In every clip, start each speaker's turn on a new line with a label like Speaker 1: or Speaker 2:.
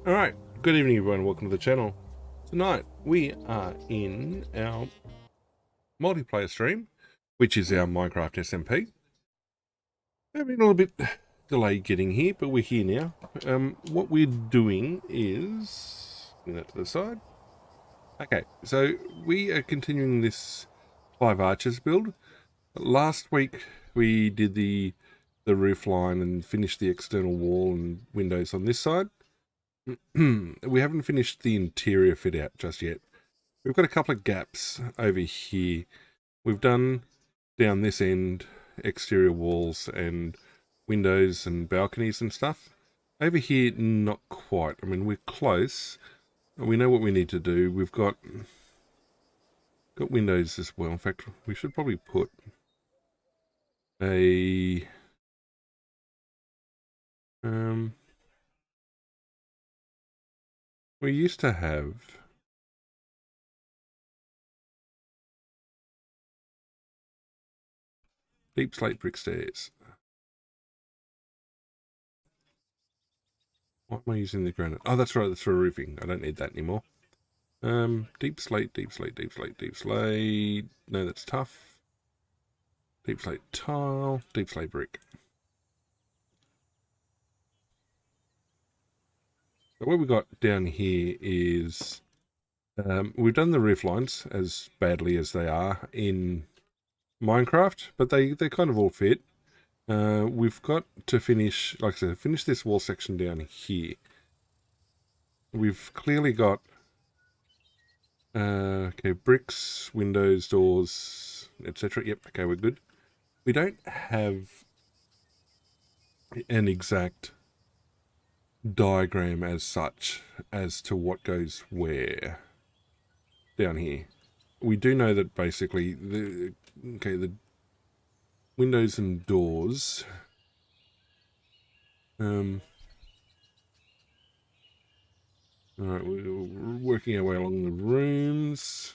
Speaker 1: Alright, good evening everyone, welcome to the channel. Tonight we are in our multiplayer stream, which is our Minecraft SMP. Having a little bit delayed getting here, but we're here now. What we're doing is... bring that to the side. Okay, so we are continuing this 5 archers build. Last week we did the roof line and finished the external wall and windows on this side. We haven't finished the interior fit out just yet. We've got a couple of gaps over here. We've done down this end exterior walls and windows and balconies and stuff. Over here, not quite. I mean, we're close. We know what we need to do. We've got windows as well. In fact, we should probably put a we used to have deep slate brick stairs. Why am I using the granite? Oh, that's right, that's for roofing. I don't need that anymore. Deep slate, deep slate, deep slate, deep slate. No, that's tough. Deep slate tile, deep slate brick. So what we've got down here is we've done the roof lines as badly as they are in Minecraft, but they kind of all fit. We've got to finish, like I said, finish this wall section down here. We've clearly got okay, bricks, windows, doors, etc. Yep, okay, we're good. We don't have an exact diagram as such as to what goes where down here. We do know that basically the windows and doors all right, we're working our way along the rooms.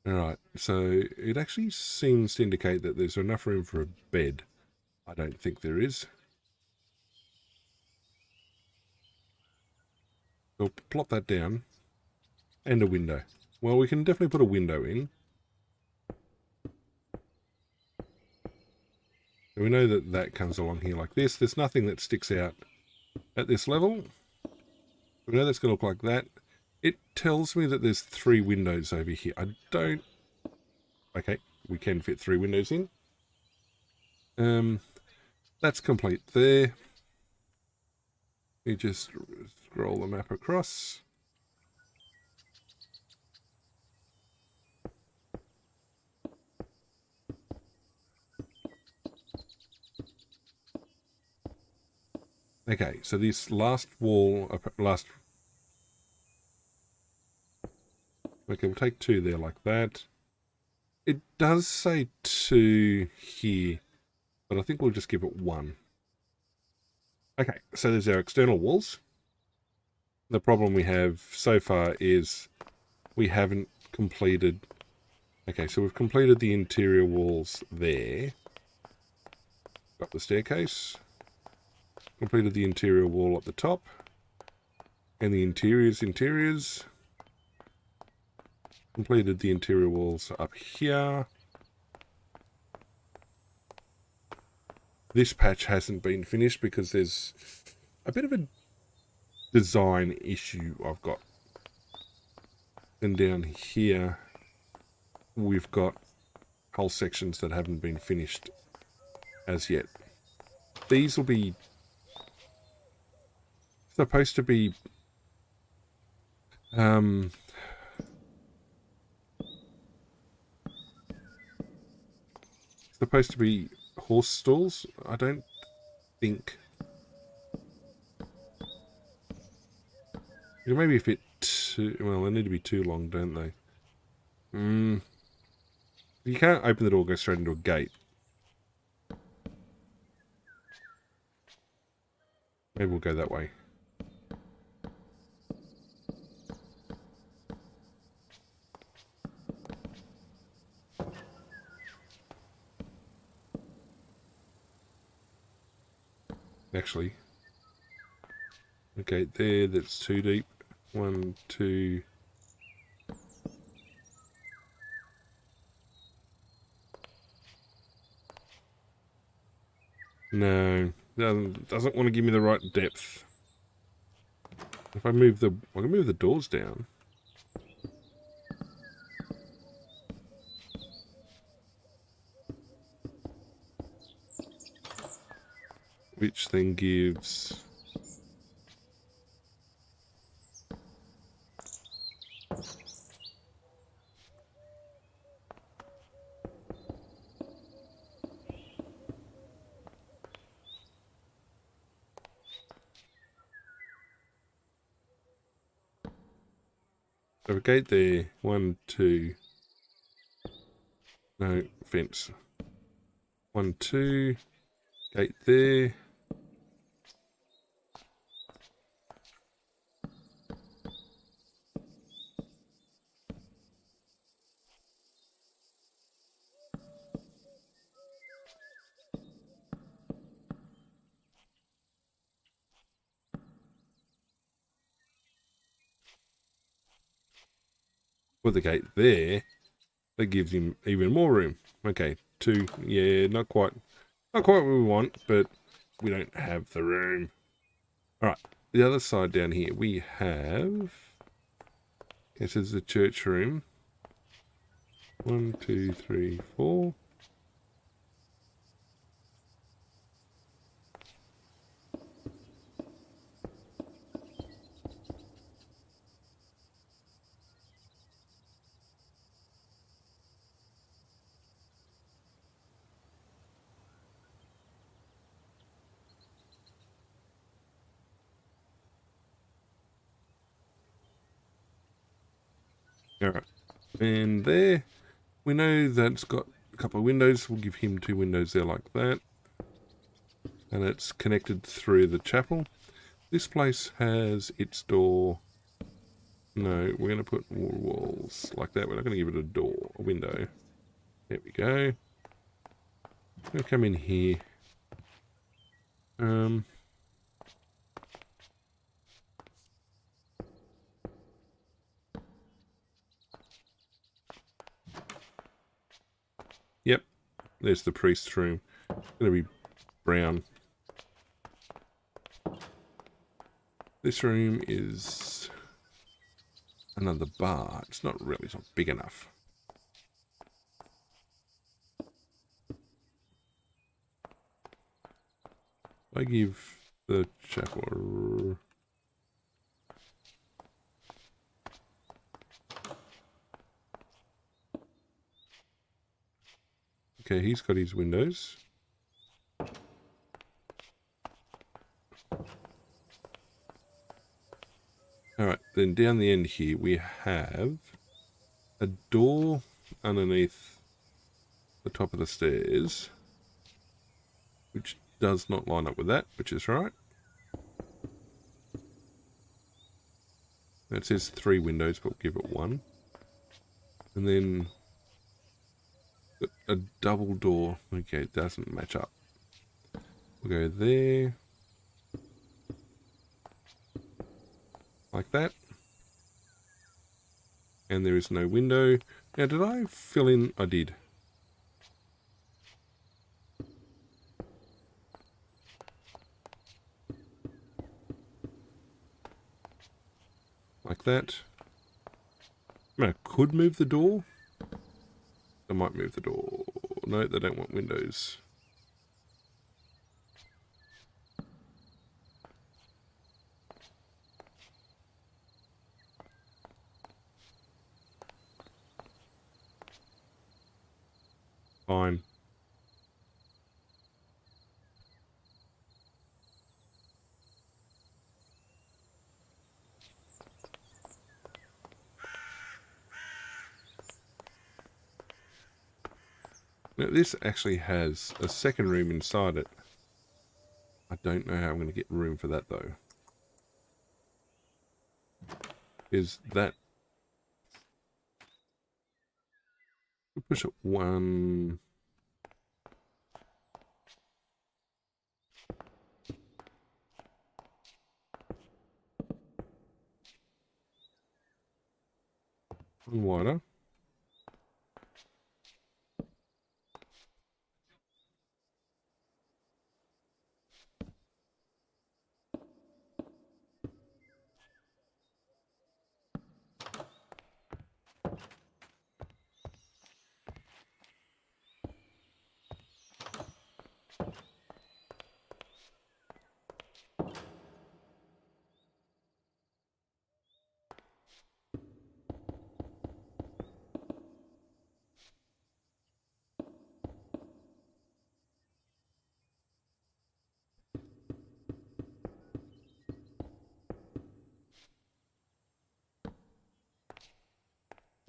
Speaker 1: Alright, so it actually seems to indicate that there's enough room for a bed. I don't think there is. So plop that down. And a window. Well, we can definitely put a window in. So we know that that comes along here like this. There's nothing that sticks out at this level. We know that's going to look like that. It tells me that there's 3 windows over here. I don't... Okay, we can fit 3 windows in. That's complete there. You just scroll the map across. Okay, so this last wall, okay, we'll take 2 there like that. It does say 2 here, but I think we'll just give it 1. Okay, so there's our external walls. The problem we have so far is we haven't completed... Okay, so we've completed the interior walls there. Got the staircase. Completed the interior wall at the top. And the interiors. Completed the interior walls up here. This patch hasn't been finished because there's a bit of a design issue I've got. And down here, we've got whole sections that haven't been finished as yet. These will be supposed to be horse stalls. I don't think you maybe fit too well. They need to be too long, don't they? You can't open the door and go straight into a gate. Maybe we'll go that way. actually. Okay, there, that's too deep. 1, 2. No, doesn't want to give me the right depth. If I move I can move the doors down. Which then gives... So a gate there. 1, 2. No, fence. 1, 2. Gate there. With the gate there, that gives him even more room. Okay, 2. Yeah, not quite what we want, but we don't have the room. All right, the other side down here, we have... This is the church room. 1, 2, 3, 4. All right, and there, we know that it's got a couple of windows. We'll give him 2 windows there like that. And it's connected through the chapel. This place has its door. No, we're going to put more walls like that. We're not going to give it a window. There we go. I'm going to come in here. Yep, there's the priest's room. It's going to be brown. This room is another bar. It's not big enough. I give the chapel... Okay, he's got his windows. Alright, then down the end here we have a door underneath the top of the stairs, which does not line up with that, which is right. It says 3 windows, but we'll give it 1. And then a double door. Okay, it doesn't match up. We'll go there. Like that. And there is no window. Now, did I fill in? I did. Like that. I could move the door. I might move the door. No, they don't want windows. Fine. Now, this actually has a second room inside it. I don't know how I'm going to get room for that, though. Is that... We'll push it 1... and wider.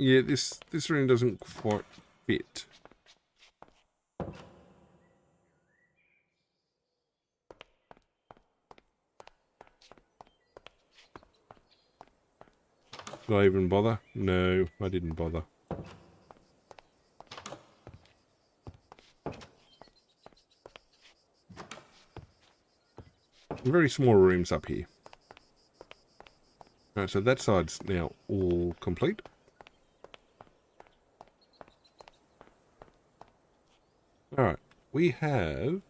Speaker 1: Yeah, this room doesn't quite fit. Did I even bother? No, I didn't bother. Very small rooms up here. Alright, so that side's now all complete. Alright, we have...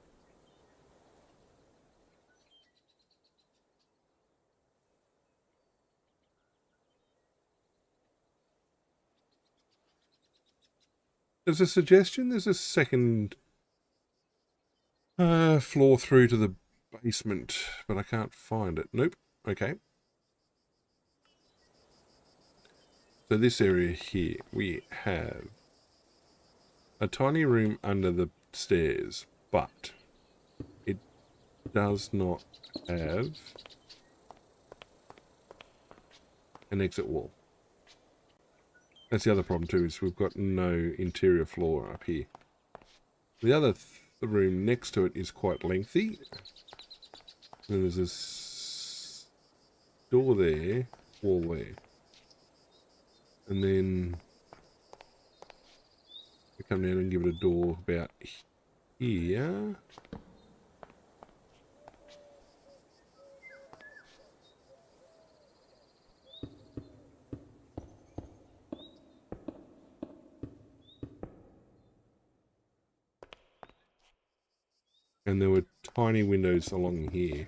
Speaker 1: There's a suggestion there's a second floor through to the basement, but I can't find it. Nope. Okay. So this area here, we have a tiny room under the stairs, but it does not have an exit wall. That's the other problem too, is we've got no interior floor up here. The other room next to it is quite lengthy. And there's this door there, wall there. And then we come down and give it a door about here. And there were tiny windows along here.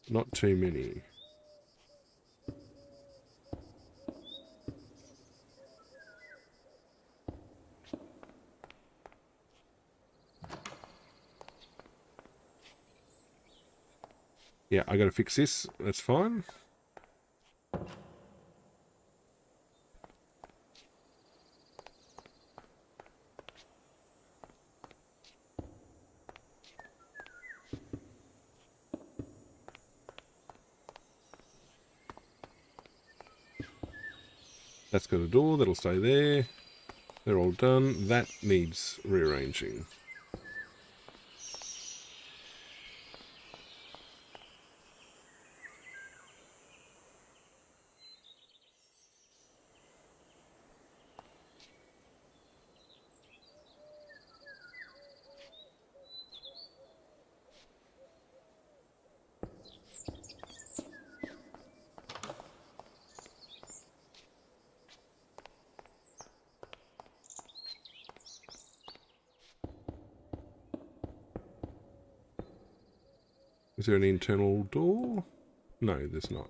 Speaker 1: Not too many. Yeah, I gotta fix this. That's fine. That's got a door, that'll stay there. They're all done. That needs rearranging. Is there an internal door? No, there's not.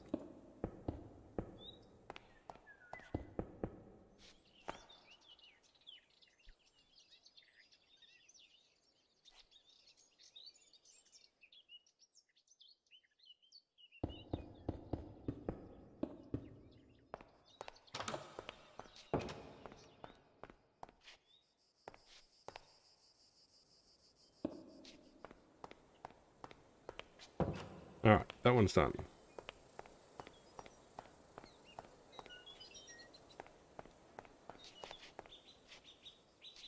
Speaker 1: Alright, that one's done.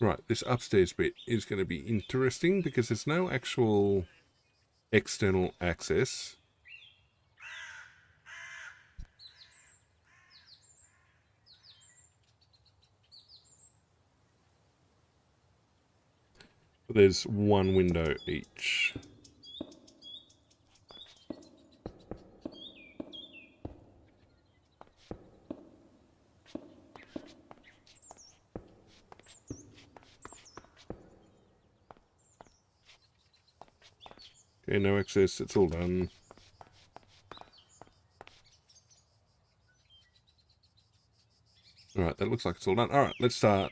Speaker 1: Right, this upstairs bit is going to be interesting because there's no actual external access. There's one window each. Okay, no access, it's all done. Alright, that looks like it's all done. Alright, let's start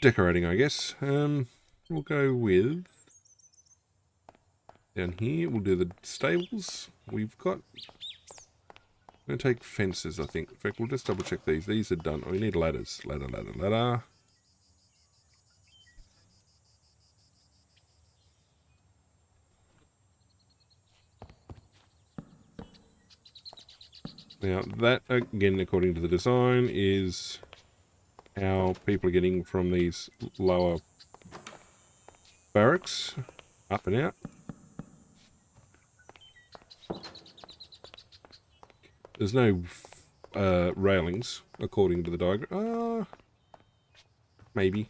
Speaker 1: decorating, I guess. We'll go with down here, we'll do the stables. We've got, I'm going to take fences, I think. In fact, we'll just double check these. These are done. Oh, we need ladders. Ladder, ladder, ladder. Now, that, again, according to the design, is how people are getting from these lower barracks up and out. There's no railings, according to the diagram. Maybe.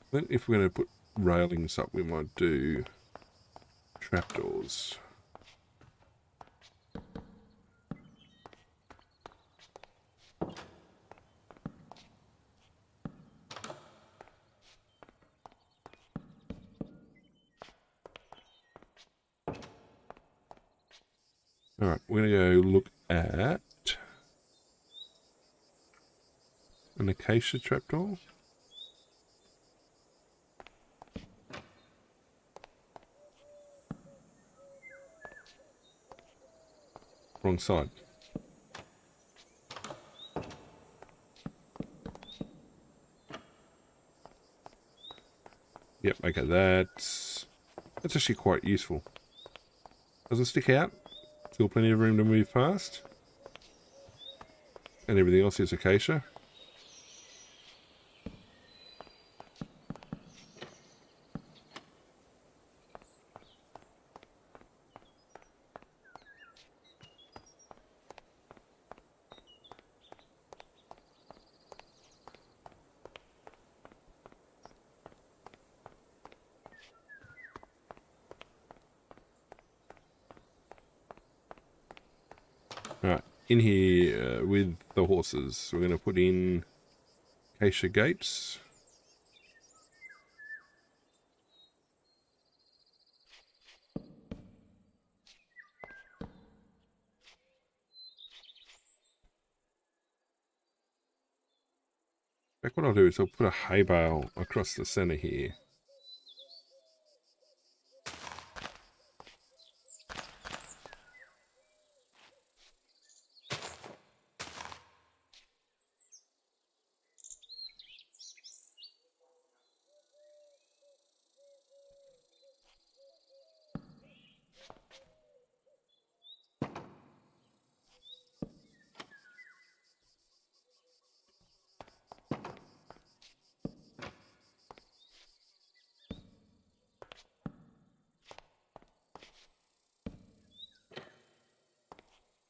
Speaker 1: But if we're going to put railings up, we might do trapdoors. Alright, we're going to go look at an acacia trapdoor. Wrong side. Yep, okay, that's actually quite useful. Doesn't stick out. Still plenty of room to move past. And everything else is acacia. Alright, in here with the horses, we're going to put in acacia gates. What I'll do is I'll put a hay bale across the center here.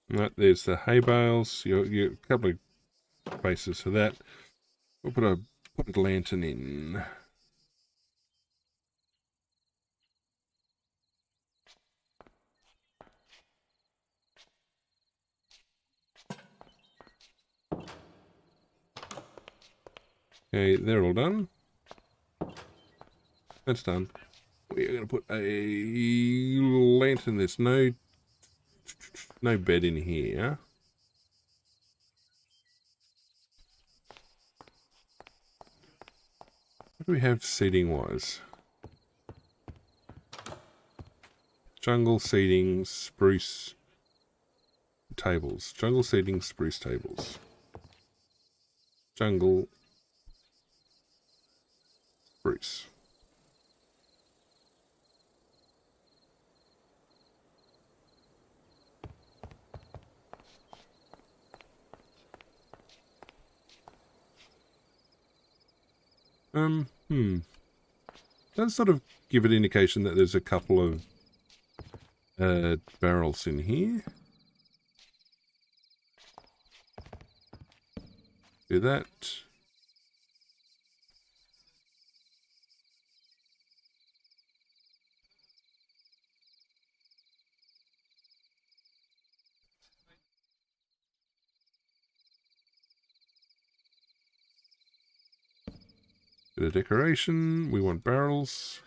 Speaker 1: Right, there's the hay bales. You a couple of bases for that. We'll put a lantern in. Okay, they're all done. That's done. We're going to put a lantern. There's no bed in here. What do we have seating wise? Jungle seating, spruce tables. Jungle seating, spruce tables. Jungle, spruce. Does sort of give an indication that there's a couple of barrels in here. Do that. Bit of decoration. We want barrels.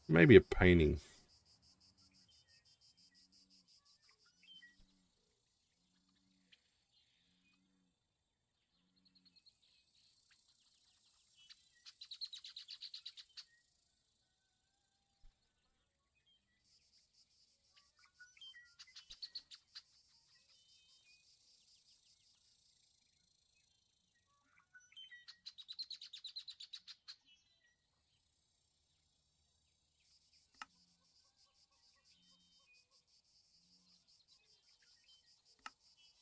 Speaker 1: Maybe a painting.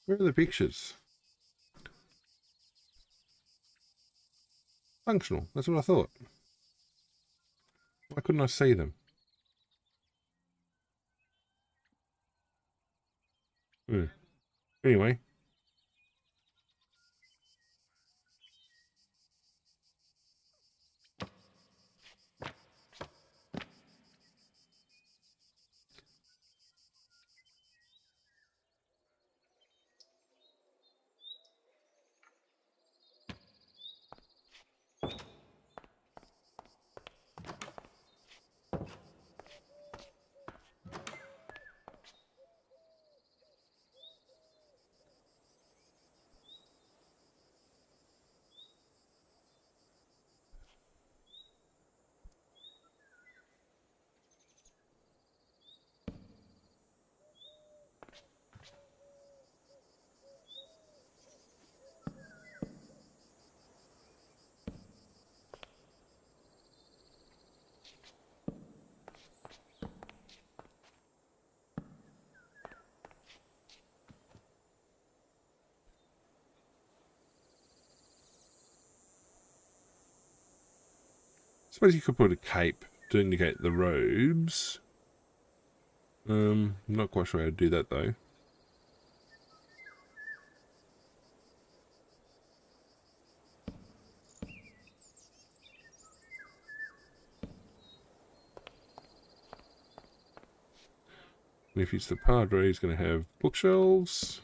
Speaker 1: Where are the pictures? Functional. That's what I thought. Why couldn't I see them? Anyway. Suppose you could put a cape to indicate the robes. I'm not quite sure how to do that though. And if it's the Padre, he's going to have bookshelves.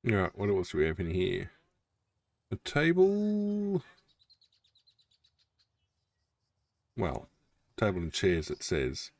Speaker 1: Alright, what else do we have in here? A table. Well, table and chairs, it says.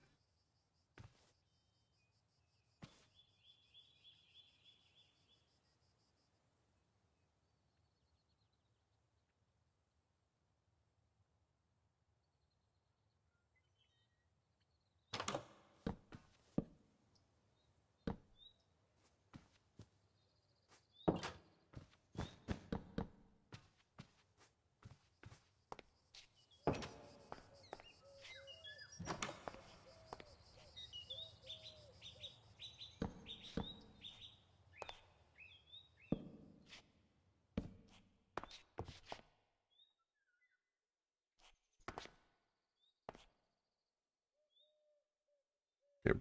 Speaker 1: Yep.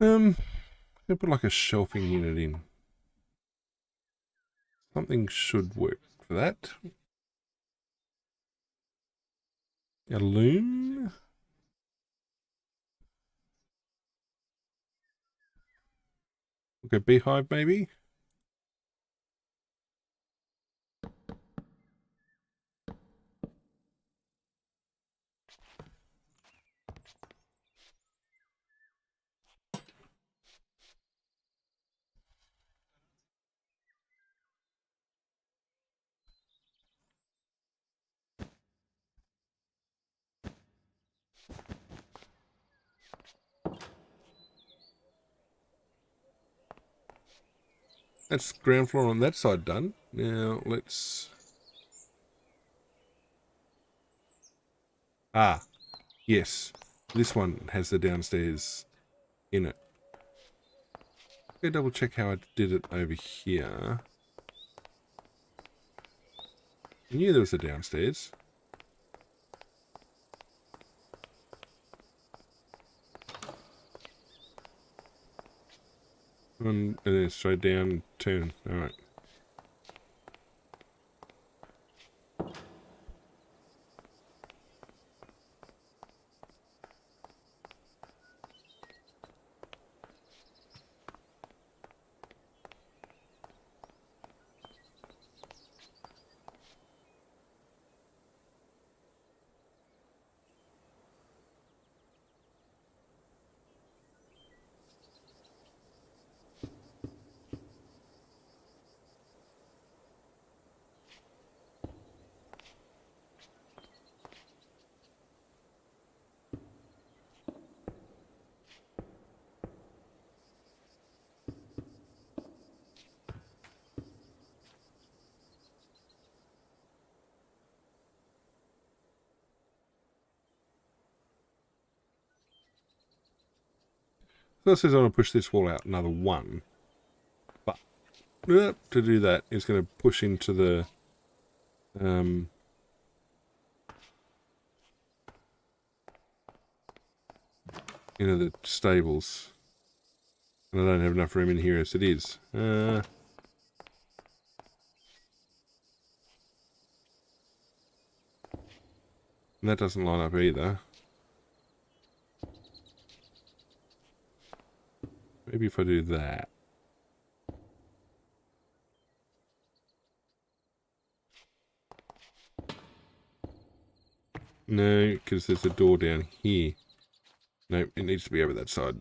Speaker 1: I'll put like a shelving unit in. Something should work for that. A loom. Okay, beehive maybe. That's ground floor on that side done. Now let's... Ah, yes. This one has the downstairs in it. Okay, double check how I did it over here. I knew there was a downstairs. And then straight down, turn. Alright. So it says I want to push this wall out another one. But to do that, it's going to push into the the stables. And I don't have enough room in here as it is. And that doesn't line up either. Maybe if I do that. No, because there's a door down here. No, it needs to be over that side.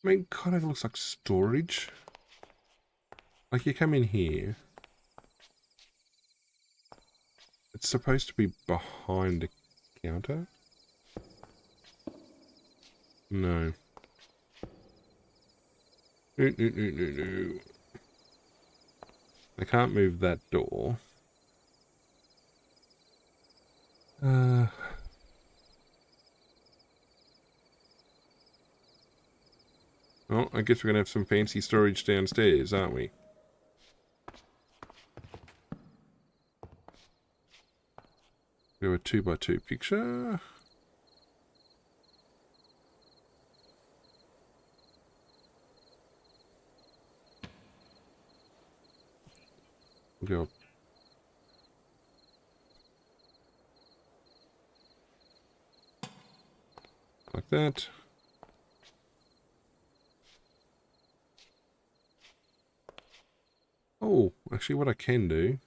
Speaker 1: I mean, kind of looks like storage. Like you come in here. It's supposed to be behind a counter. No. No. I can't move that door. Well, I guess we're going to have some fancy storage downstairs, aren't we? We have a 2x2 picture. We'll go like that. Oh, actually what I can do,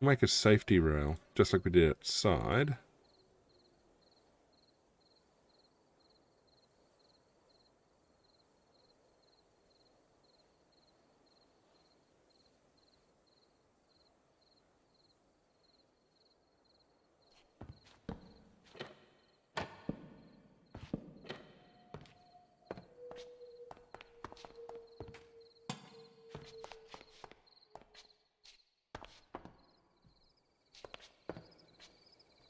Speaker 1: make a safety rail, just like we did outside.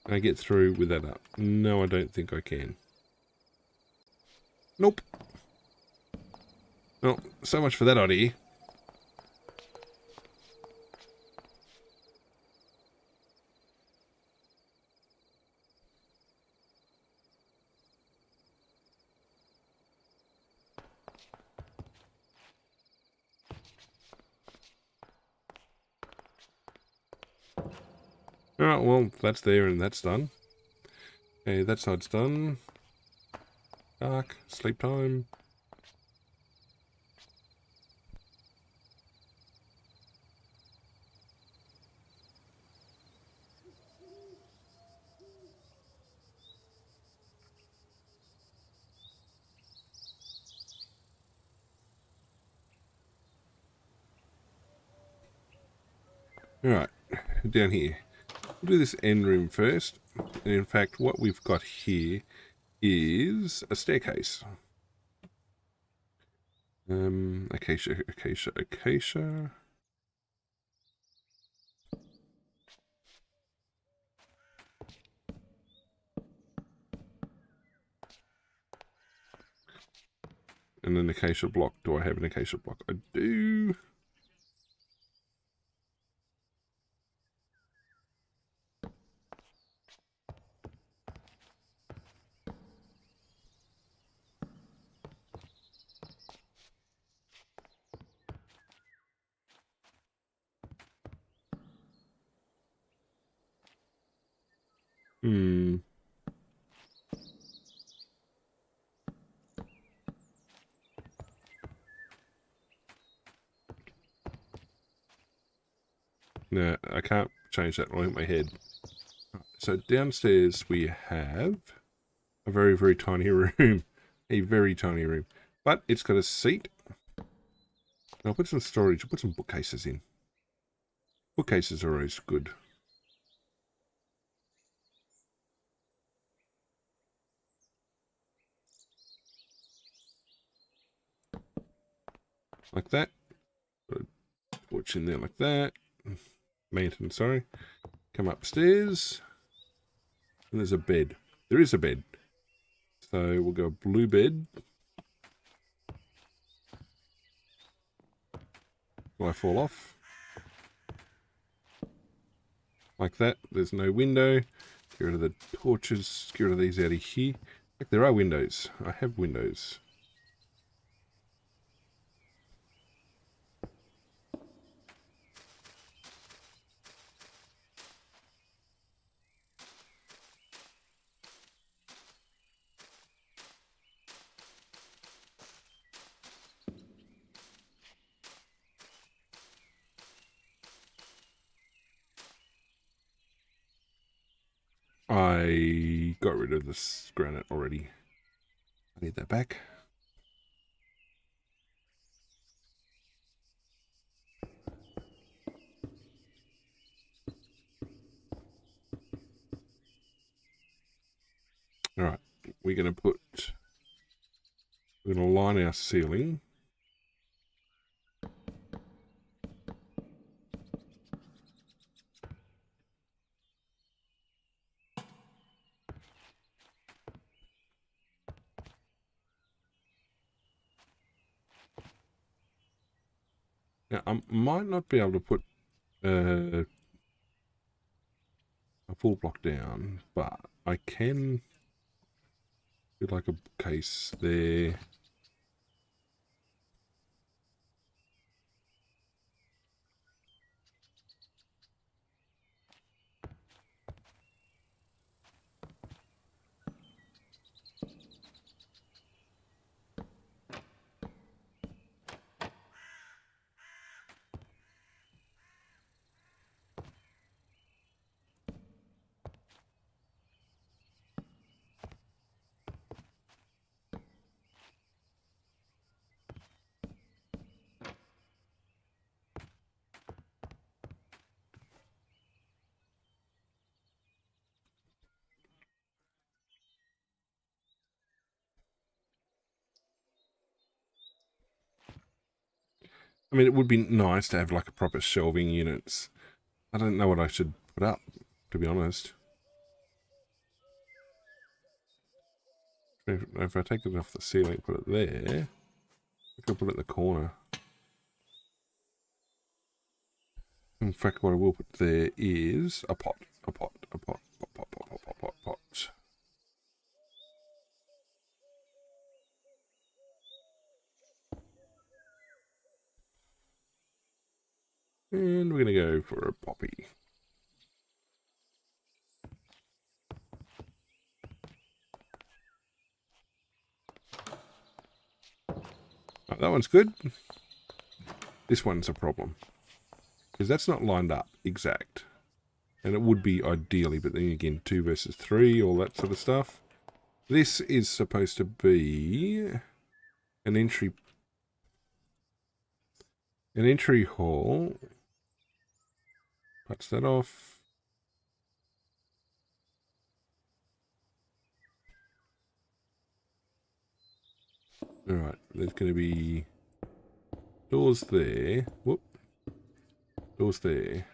Speaker 1: Can I get through with that up? No, I don't think I can. Nope. Well, so much for that idea. Alright, well, that's there and that's done. Okay, that side's done. Dark, sleep time. Alright, down here. We'll do this end room first. And in fact, what we've got here is a staircase. Acacia, acacia, acacia. And an acacia block. Do I have an acacia block? I do. Hmm. No, I can't change that. I'll hit my head. So downstairs we have a very, very tiny room. A very tiny room. But it's got a seat. I'll put some storage. I'll put some bookcases in. Bookcases are always good. Like that. Put a torch in there like that. Lantern, sorry. Come upstairs. And there's a bed. There is a bed. So we'll go blue bed. Will I fall off? Like that. There's no window. Get rid of the torches. Get rid of these out of here. Like there are windows. I have windows. I got rid of this granite already. I need that back. Alright, we're going to line our ceiling. Now, I might not be able to put a full block down, but I can do like a bookcase there. I mean, it would be nice to have like a proper shelving units. I don't know what I should put up, to be honest. If I take it off the ceiling, put it there, I could put it in the corner. In fact, what I will put there is a pot, a pot, a pot, pot, pot, pot, pot, pot, pot, pot. And we're going to go for a poppy. Oh, that one's good. This one's a problem, because that's not lined up exact. And it would be ideally, but then again, 2 versus 3, all that sort of stuff. This is supposed to be an entry hall. Cuts that off. Alright, there's going to be doors there. Whoop. Doors there.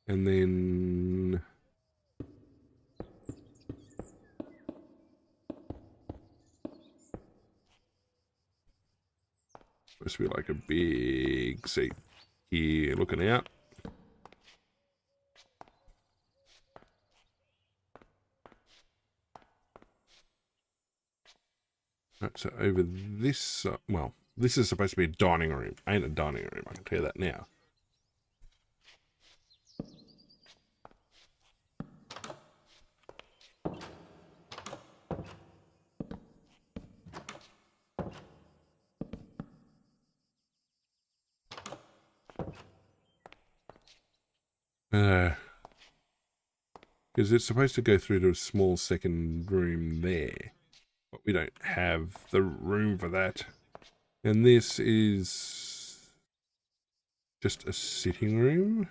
Speaker 1: And then supposed to be like a big seat here looking out. Right, so over this, well, this is supposed to be a dining room. Ain't a dining room, I can tell you that now. Because it's supposed to go through to a small second room there. But we don't have the room for that. And this is just a sitting room.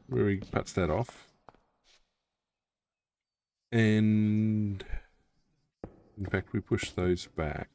Speaker 1: Where he cuts that off. And in fact, we push those back.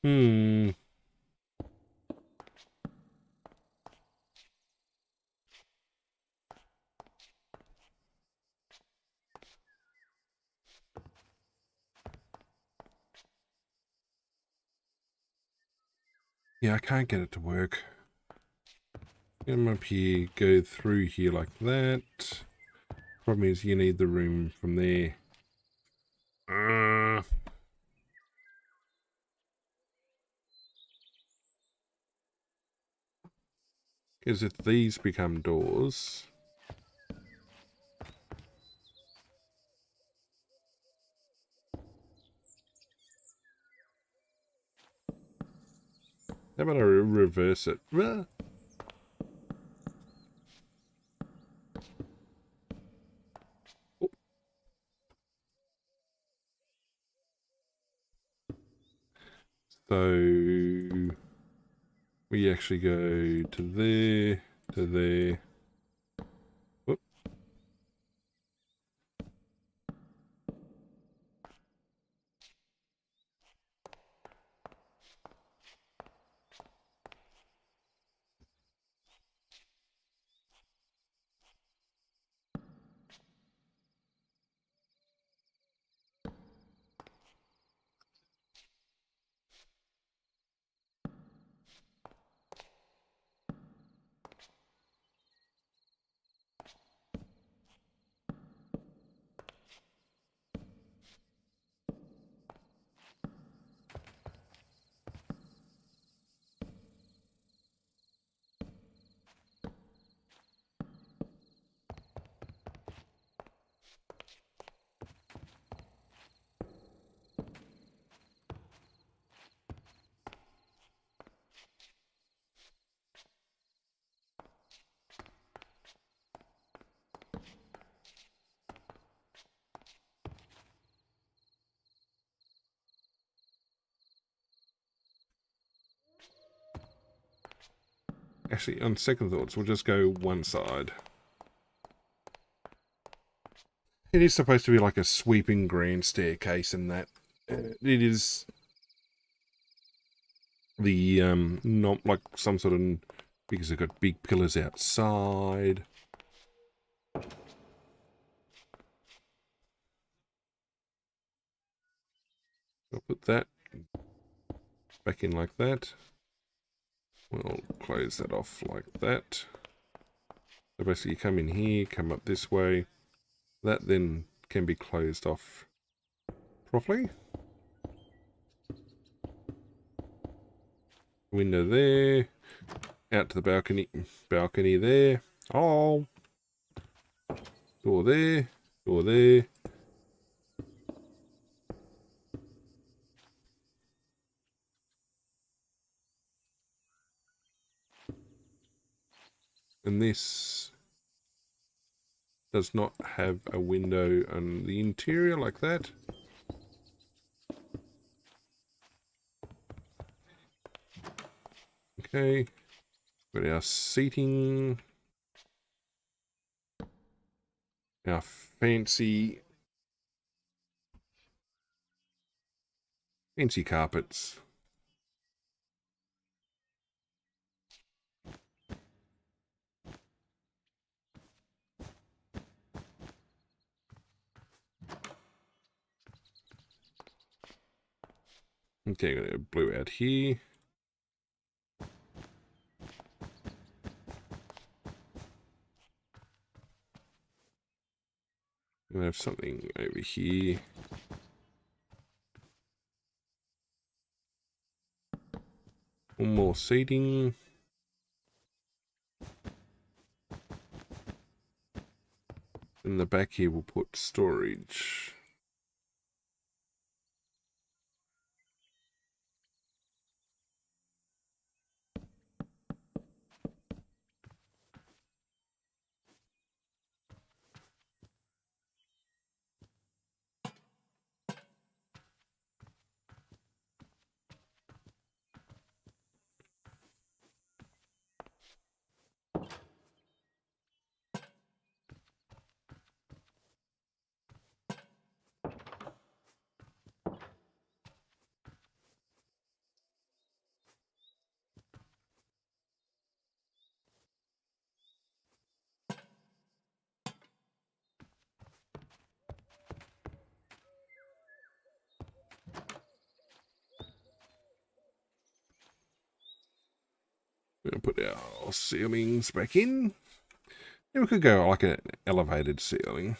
Speaker 1: Hmm. Yeah, I can't get it to work. Come up here, go through here like that. Problem is you need the room from there. Because if these become doors... How about I reverse it? So we actually go to there, to there. Whoop. Actually, on second thoughts, we'll just go one side. It is supposed to be like a sweeping grand staircase and that. It is the, not like some sort of... Because they've got big pillars outside. I'll put that back in like that. We'll close that off like that. So basically you come in here, come up this way. That then can be closed off properly. Window there. Out to the balcony. Balcony there. Oh. Door there. Door there. And this does not have a window on the interior like that. Okay. Got our seating. Our fancy carpets. Okay, got a blue out here. We have something over here. One more seating. In the back here, we'll put storage. We're going to put our ceilings back in. And we could go like an elevated ceiling.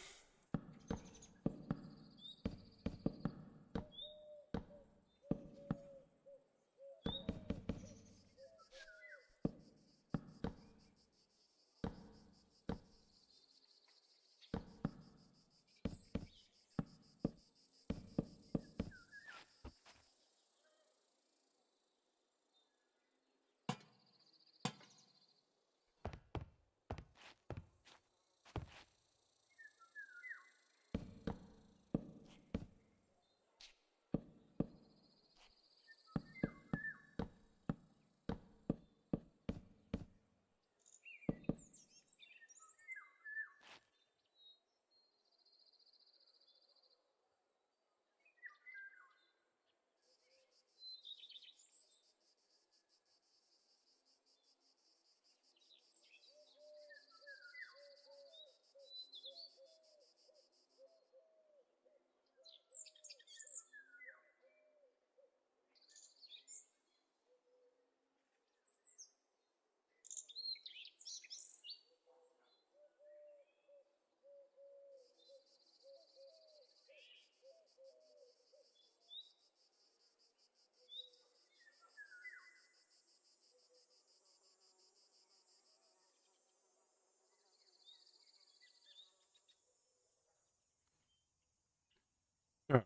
Speaker 1: All right.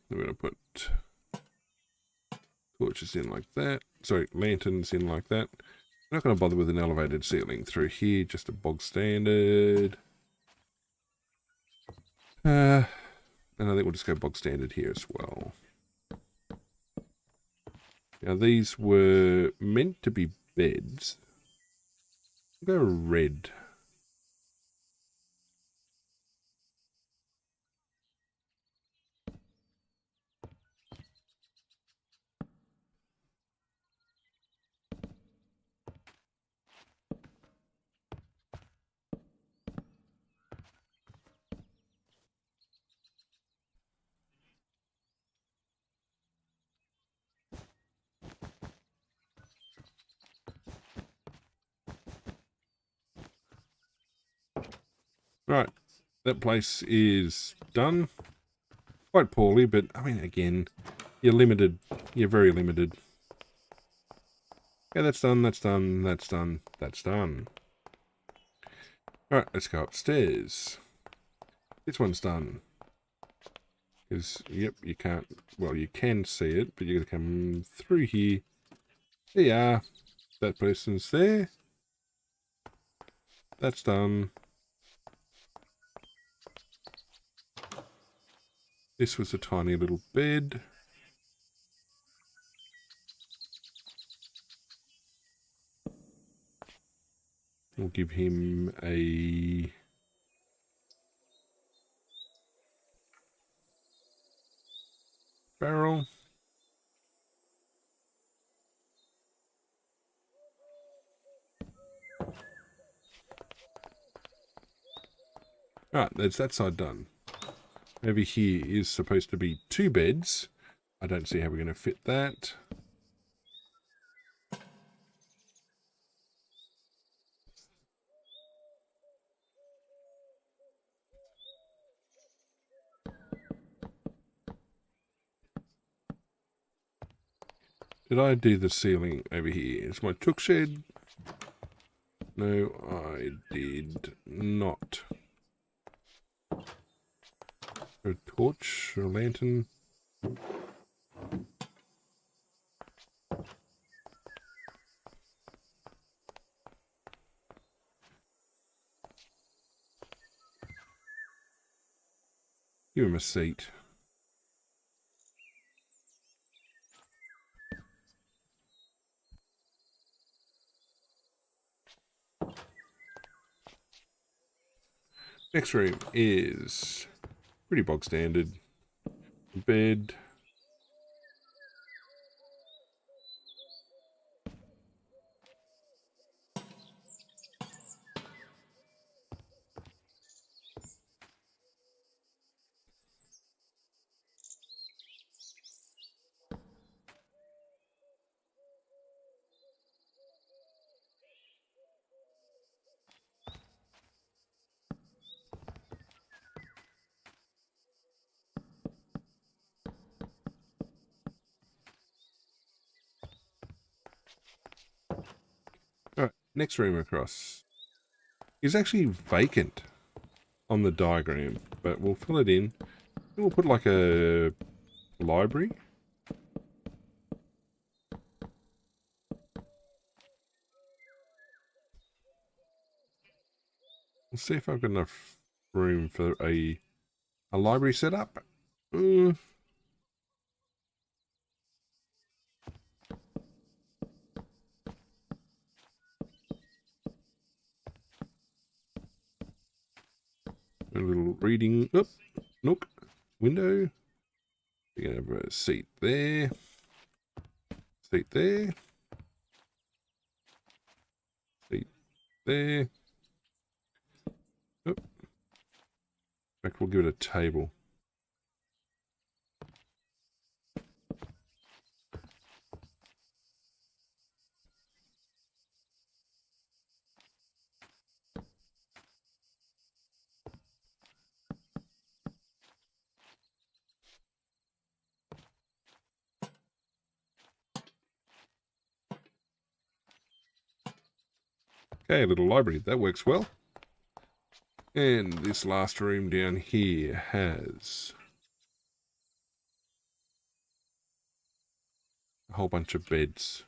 Speaker 1: We're going to put torches in like that. Sorry, lanterns in like that. I'm not going to bother with an elevated ceiling through here, just a bog standard. And I think we'll just go bog standard here as well. Now these were meant to be beds. We'll go red. Right, that place is done. Quite poorly, but I mean, again, you're limited. You're very limited. Okay, that's done, that's done, that's done, that's done. Alright, let's go upstairs. This one's done. Because, yep, you can't, well, you can see it, but you're going to come through here. There you are. That person's there. That's done. This was a tiny little bed. We'll give him a barrel. Alright, that's that side done. Over here is supposed to be 2 beds. I don't see how we're going to fit that. Did I do the ceiling over here? Is my took shed? No, I did not. A torch, a lantern. Give him a seat. Next room is pretty bog standard. Bed. next room across is actually vacant on the diagram, but we'll fill it in. And we'll put like a library. We'll see if I've got enough room for a library setup. A little reading nook window. We're gonna have a seat there. Seat there. Seat there. In fact, we'll give it a table. Okay, a little library. That works well. And this last room down here has a whole bunch of beds.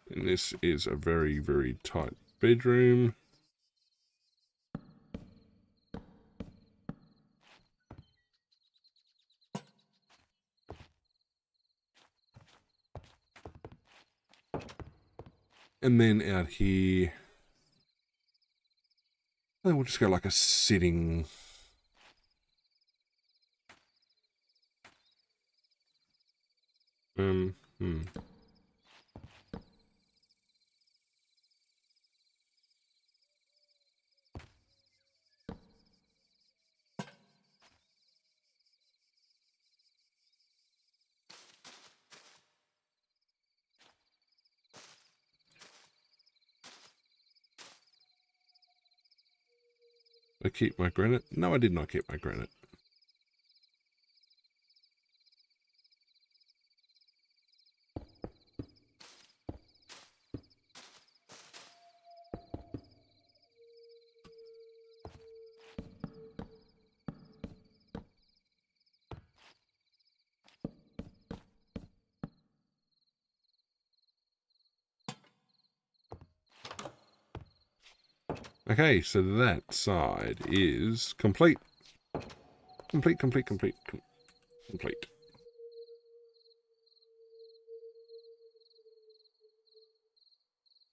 Speaker 1: And this is a very, very tight bedroom. And then out here, we'll just go like a sitting. I keep my granite? No, I did not keep my granite. Okay, so that side is complete. Complete.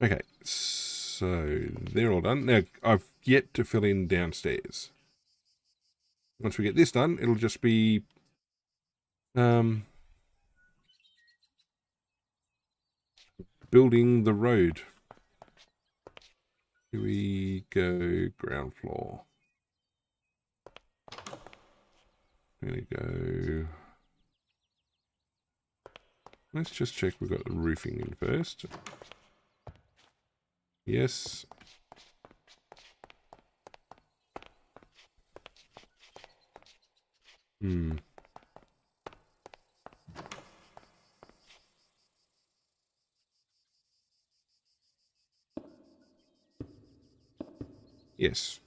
Speaker 1: Okay, so they're all done. Now, I've yet to fill in downstairs. Once we get this done, it'll just be building the road. Here we go, ground floor. There we go. Let's just check we've got the roofing in first. Yes. Yes.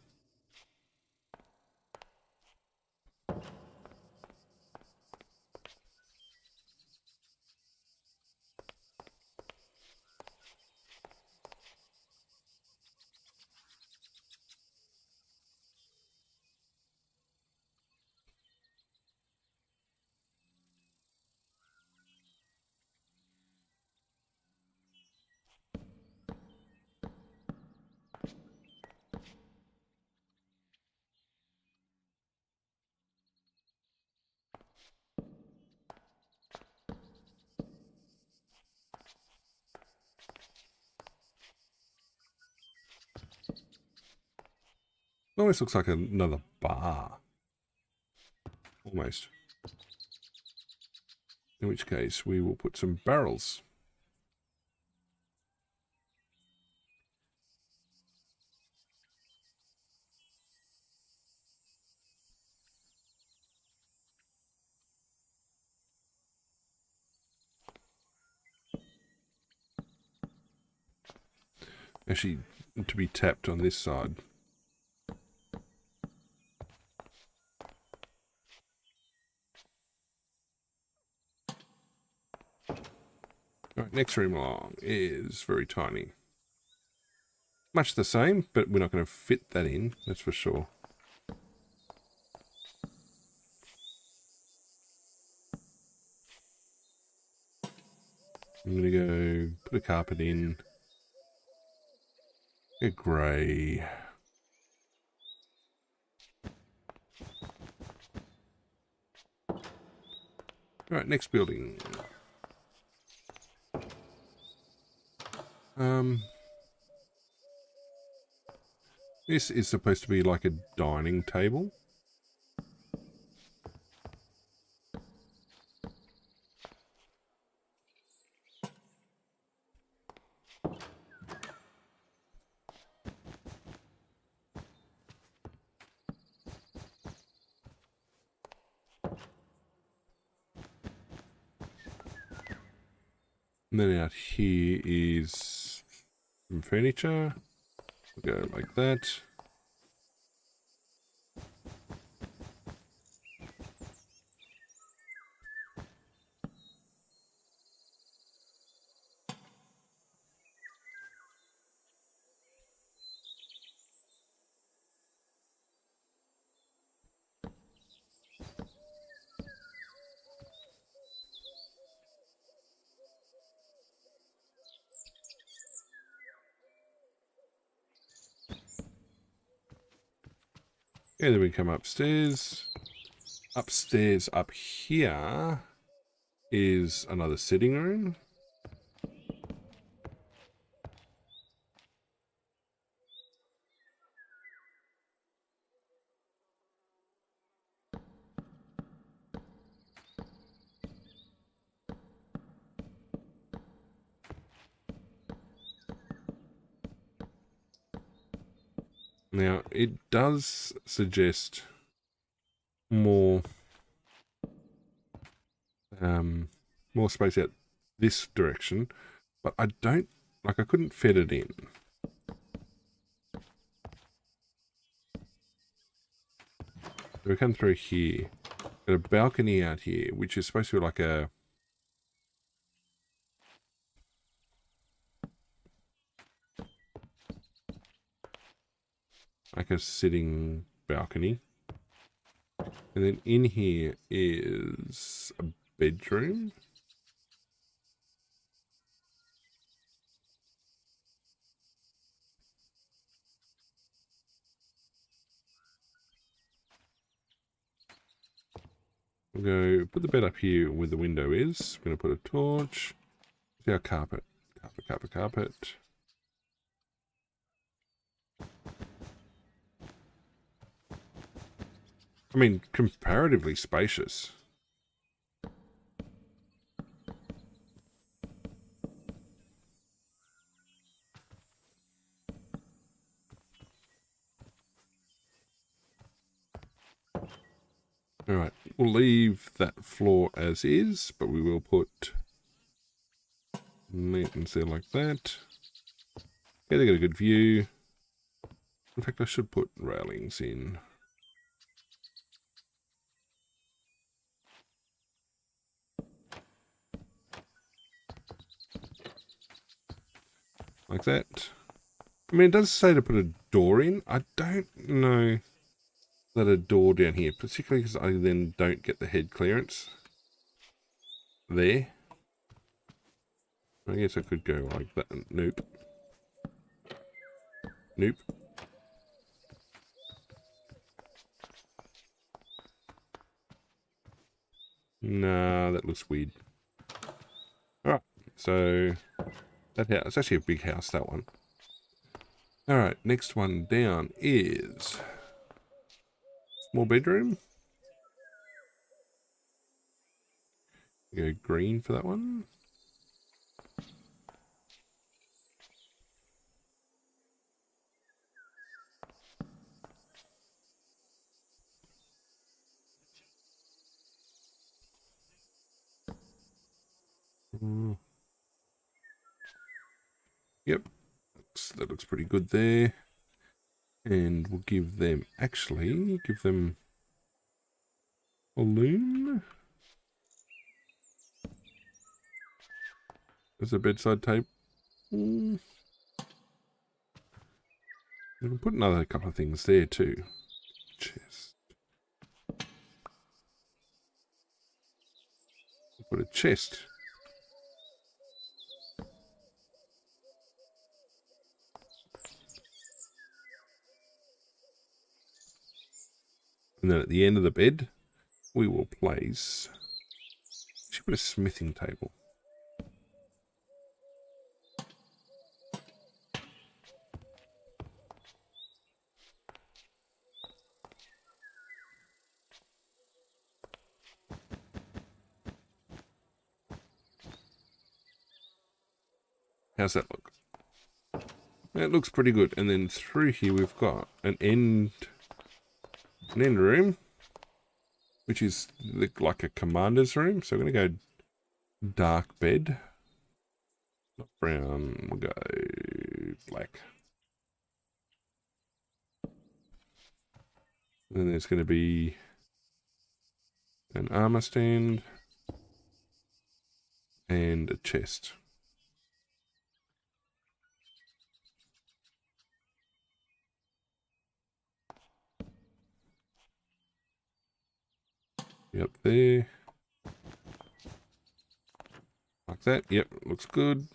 Speaker 1: Almost looks like another bar. Almost. In which case we will put some barrels. Actually, to be tapped on this side. Alright, next room along is very tiny. Much the same, but we're not going to fit that in, that's for sure. I'm going to go put a carpet in. A grey. Alright, next building. This is supposed to be like a dining table. And then out here is some furniture. We'll go like that. And then we come upstairs. Upstairs up here is another sitting room. Now, it does suggest more more space out this direction, but I don't, like, I couldn't fit it in. So we come through here, got a balcony out here, which is supposed to be like a sitting balcony. And then in here is a bedroom. We'll go put the bed up here where the window is. I'm going to put a torch. See our carpet. Carpet. I mean, comparatively spacious. Alright, we'll leave that floor as is, but we will put neat and seal like that. Yeah, they got a good view. In fact, I should put railings in. Like that. I mean, it does say to put a door in. I don't know that a door down here, particularly because I then don't get the head clearance there. I guess I could go like that. Nope. Nah, that looks weird. Alright, so that house, it's actually a big house, that one. Alright, next one down is small bedroom. Go green for that one. Yep, that looks pretty good there. And we'll give them, actually, give them balloon. There's a bedside table. We can put another couple of things there too. Chest. Put a chest. And then at the end of the bed, we will place. Should put a smithing table. How's that look? That looks pretty good. And then through here we've got an end room, which is like a commander's room. So we're going to go dark bed. Not brown, we'll go black. And then there's going to be an armor stand and a chest. Yep, there. Like that. Yep, looks good.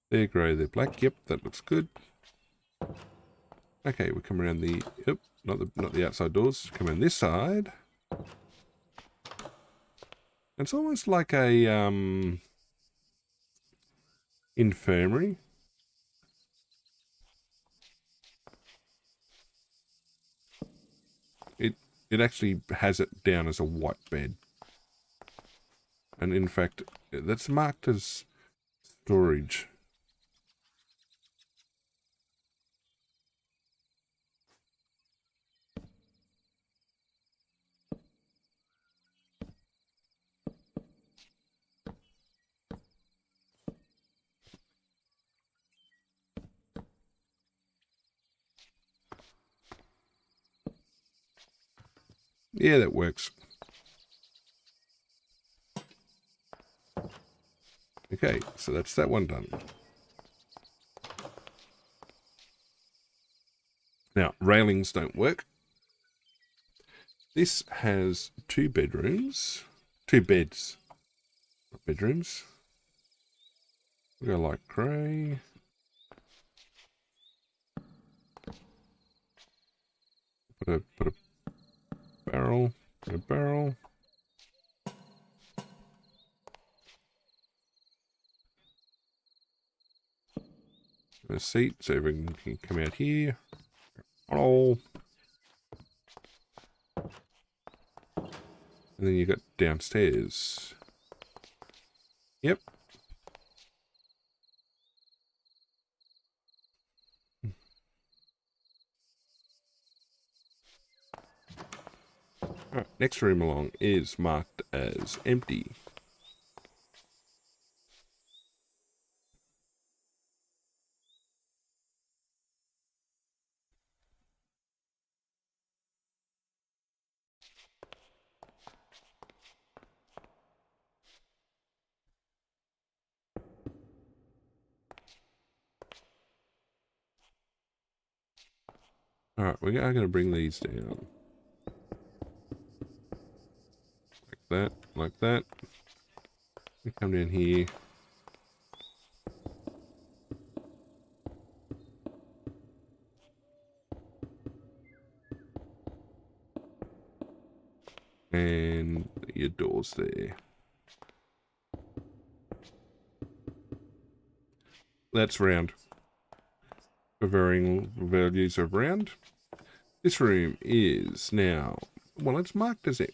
Speaker 1: They're grey, they're black. Yep, that looks good. Okay, we come around the, yep, not the outside doors. Come around this side. It's almost like a infirmary. It actually has it down as a white bed. And in fact, that's marked as storage. Yeah, that works. Okay, so that's that one done. Now, railings don't work. This has 2 bedrooms. 2 beds. Not bedrooms. We'll go like grey. Put a barrel. Put a barrel. A seat so everyone can come out here. Oh. And then you got downstairs. Yep. Alright, next room along is marked as empty. Alright, we are going to bring these down. Like that, like that. We come down here. And your doors there. That's round. For varying values of round. This room is now, well, it's marked as it.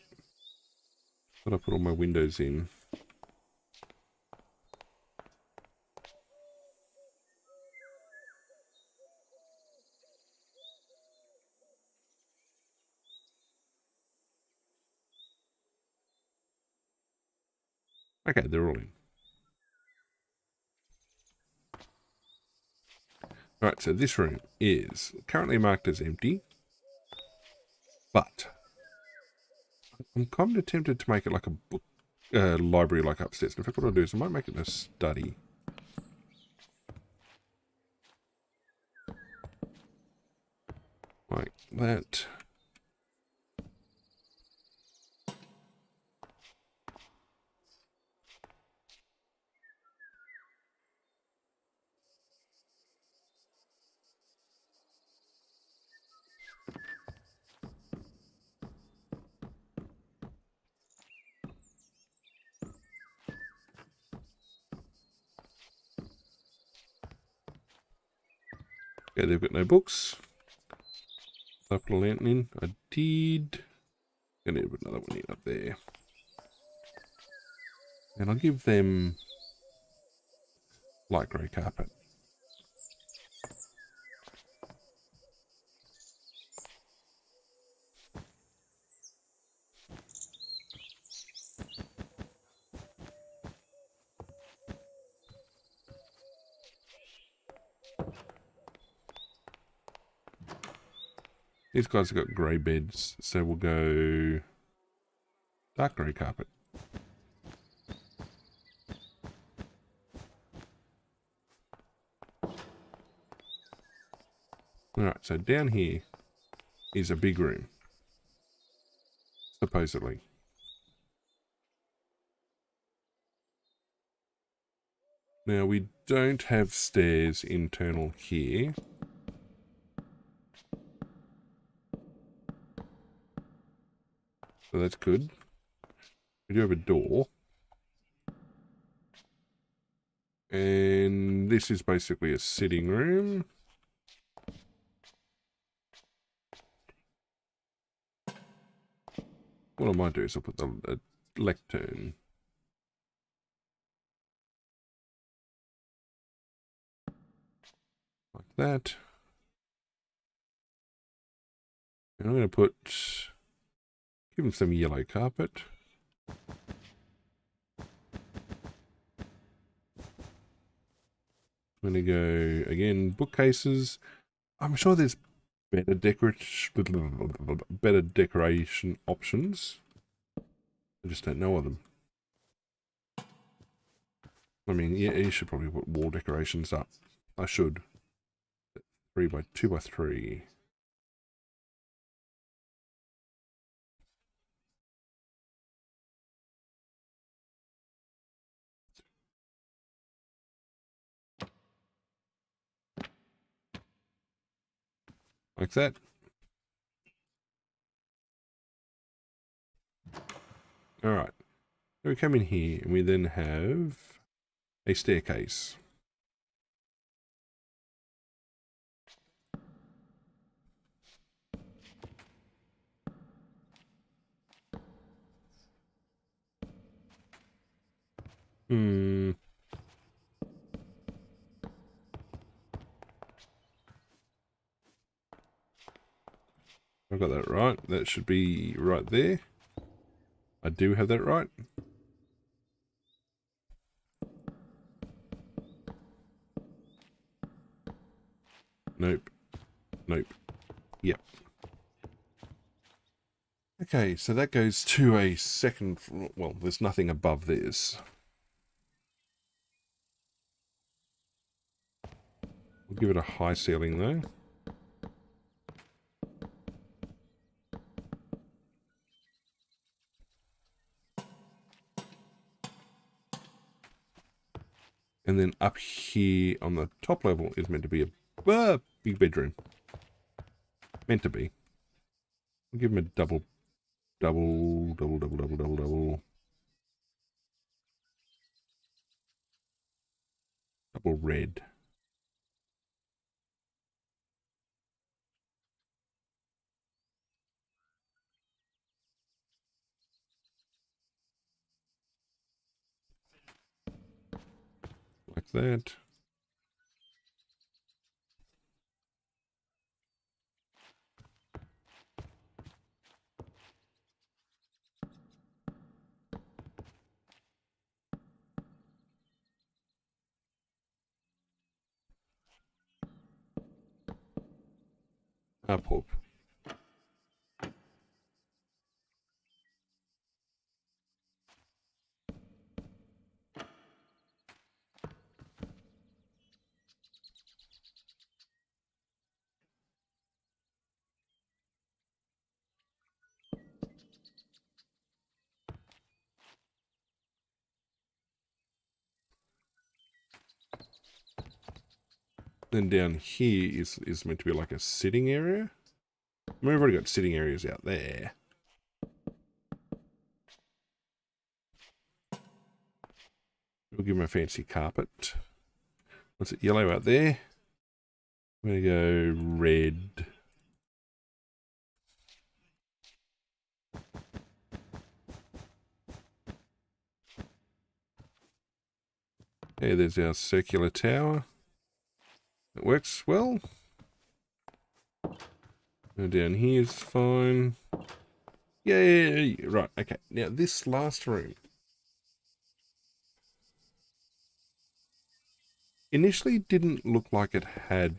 Speaker 1: But I put all my windows in. Okay, they're all in. Alright, so this room is currently marked as empty, but I'm kind of tempted to make it like a book library like upstairs. In fact, what I'll do is I might make it a study. Like that. Yeah, they've got no books. I put a lantern in. I did. Gonna need another one in up there. And I'll give them light grey carpet. These guys have got grey beds, so we'll go dark grey carpet. Alright, so down here is a big room, supposedly. Now, we don't have stairs internal here. So that's good. We do have a door. And this is basically a sitting room. What I might do is I'll put a lectern. Like that. And I'm going to give him some yellow carpet. I'm going to go, again, bookcases. I'm sure there's better decoration options. I just don't know of them. I mean, yeah, you should probably put wall decorations up. I should. 3 by 2 by 3. Like that. Alright. So we come in here and we then have a staircase. I've got that right. That should be right there. I do have that right. Nope. Nope. Yep. Okay, so that goes to a second... Well, there's nothing above this. We'll give it a high ceiling, though. And then up here on the top level is meant to be a big bedroom. Meant to be. We'll give him a double red. like that. Up. Then down here is meant to be like a sitting area. I mean, we've already got sitting areas out there. We'll give him a fancy carpet. What's it, yellow out there? I'm going to go red. Okay, there's our circular tower. It works well. Go down here is fine. Yay! Right, okay. Now, this last room initially didn't look like it had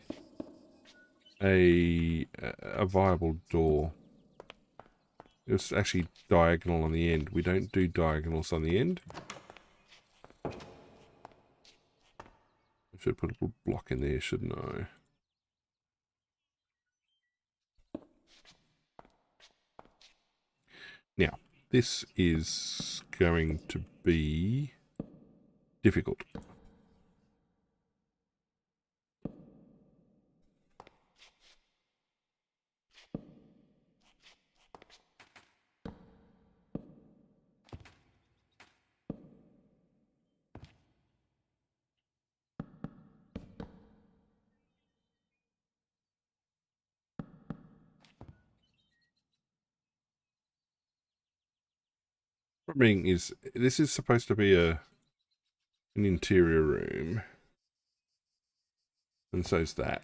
Speaker 1: a viable door. It was actually diagonal on the end. We don't do diagonals on the end. I should put a little block in there, shouldn't I? Now, this is going to be difficult. Being is this is supposed to be an interior room, and so's that.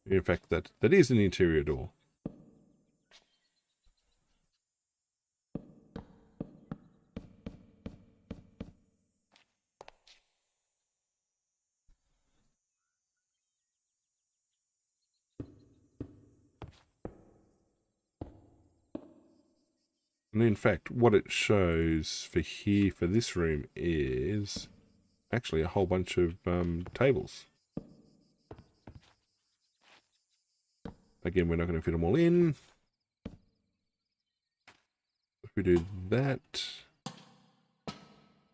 Speaker 1: In fact, that is an interior door. And in fact, what it shows for here, for this room, is actually a whole bunch of tables. Again, we're not going to fit them all in. If we do that,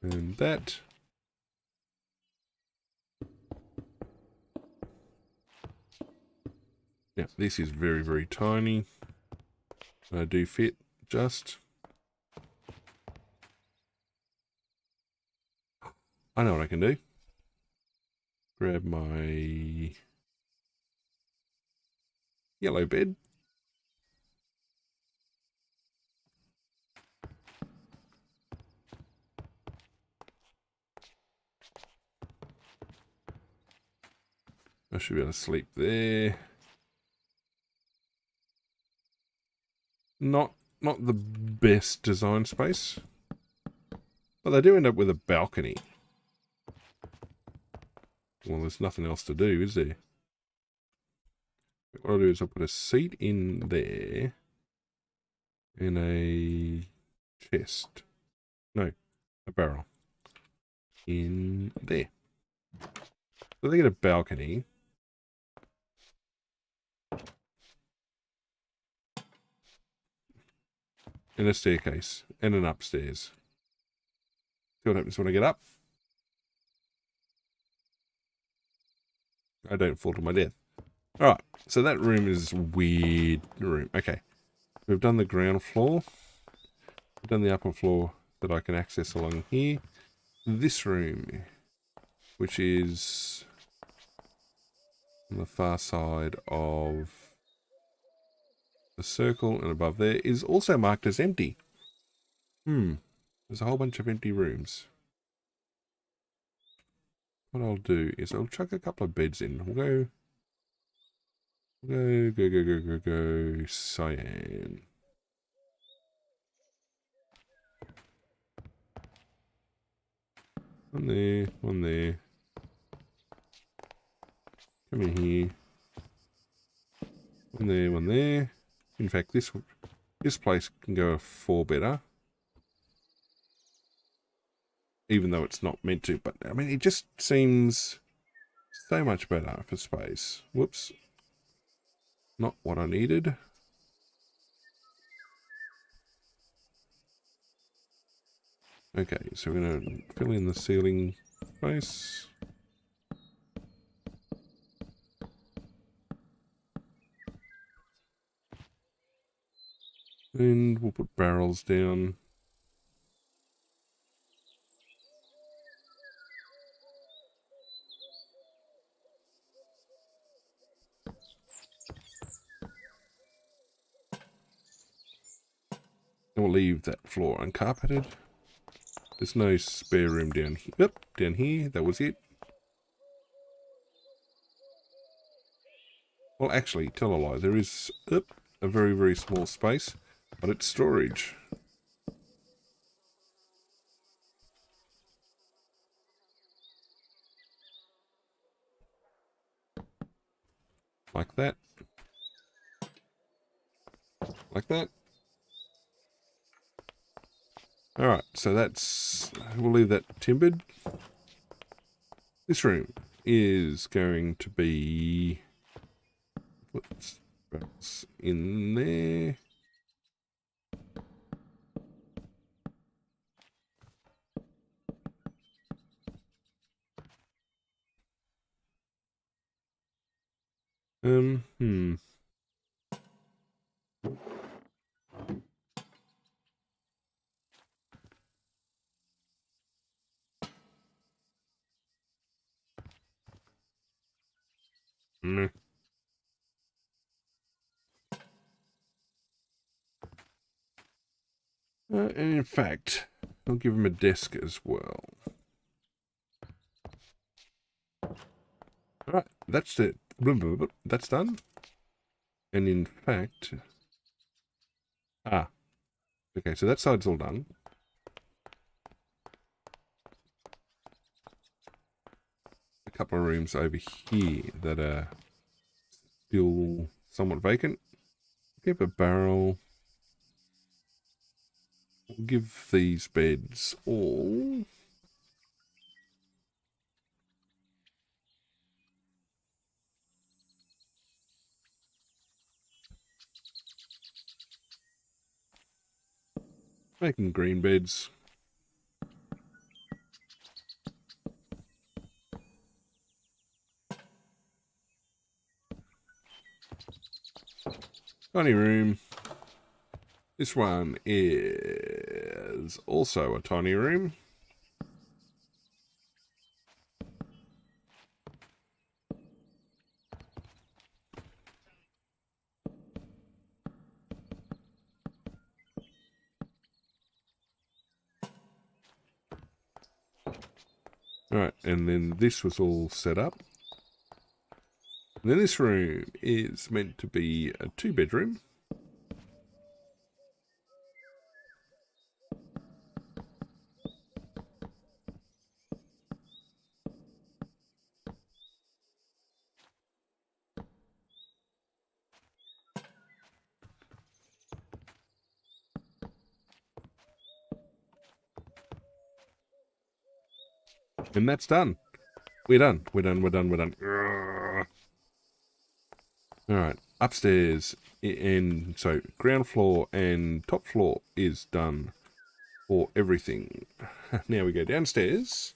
Speaker 1: and that. Now, this is very, very tiny. I do fit just. I know what I can do. Grab my yellow bed. I should be able to sleep there. Not the best design space, but they do end up with a balcony. Well, there's nothing else to do, is there? What I'll do is I'll put a seat in there and a chest. No, a barrel in there. So they get a balcony. And a staircase. And an upstairs. See what happens when I get up. I don't fall to my death. Alright, so that room is a weird room. Okay, we've done the ground floor. We've done the upper floor that I can access along here. This room, which is on the far side of circle and above there is also marked as empty. There's a whole bunch of empty rooms. What I'll do is I'll chuck a couple of beds in. We'll go, cyan. One there, one there. Come in here. One there, one there. In fact, this place can go a 4-bedder. Even though it's not meant to, but I mean, it just seems so much better for space. Whoops. Not what I needed. Okay, so we're going to fill in the ceiling space. And we'll put barrels down. And we'll leave that floor uncarpeted. There's no spare room down here. Yep, down here. That was it. Well, actually, tell a lie. There is a very, very small space, but it's storage. Like that. Like that. Alright, so we'll leave that timbered. This room is going to be, put barrels in there. And in fact, I'll give him a desk as well. Alright, that's it. That's done. And in fact... okay, so that side's all done. A couple of rooms over here that are still somewhat vacant. Give a barrel. We'll give these beds all... making green beds. Tiny room. This one is also a tiny room. Alright, and then this was all set up. And then this room is meant to be a 2-bedroom. And that's done. We're done. We're done. Alright, upstairs, and so ground floor and top floor is done for everything. Now we go downstairs,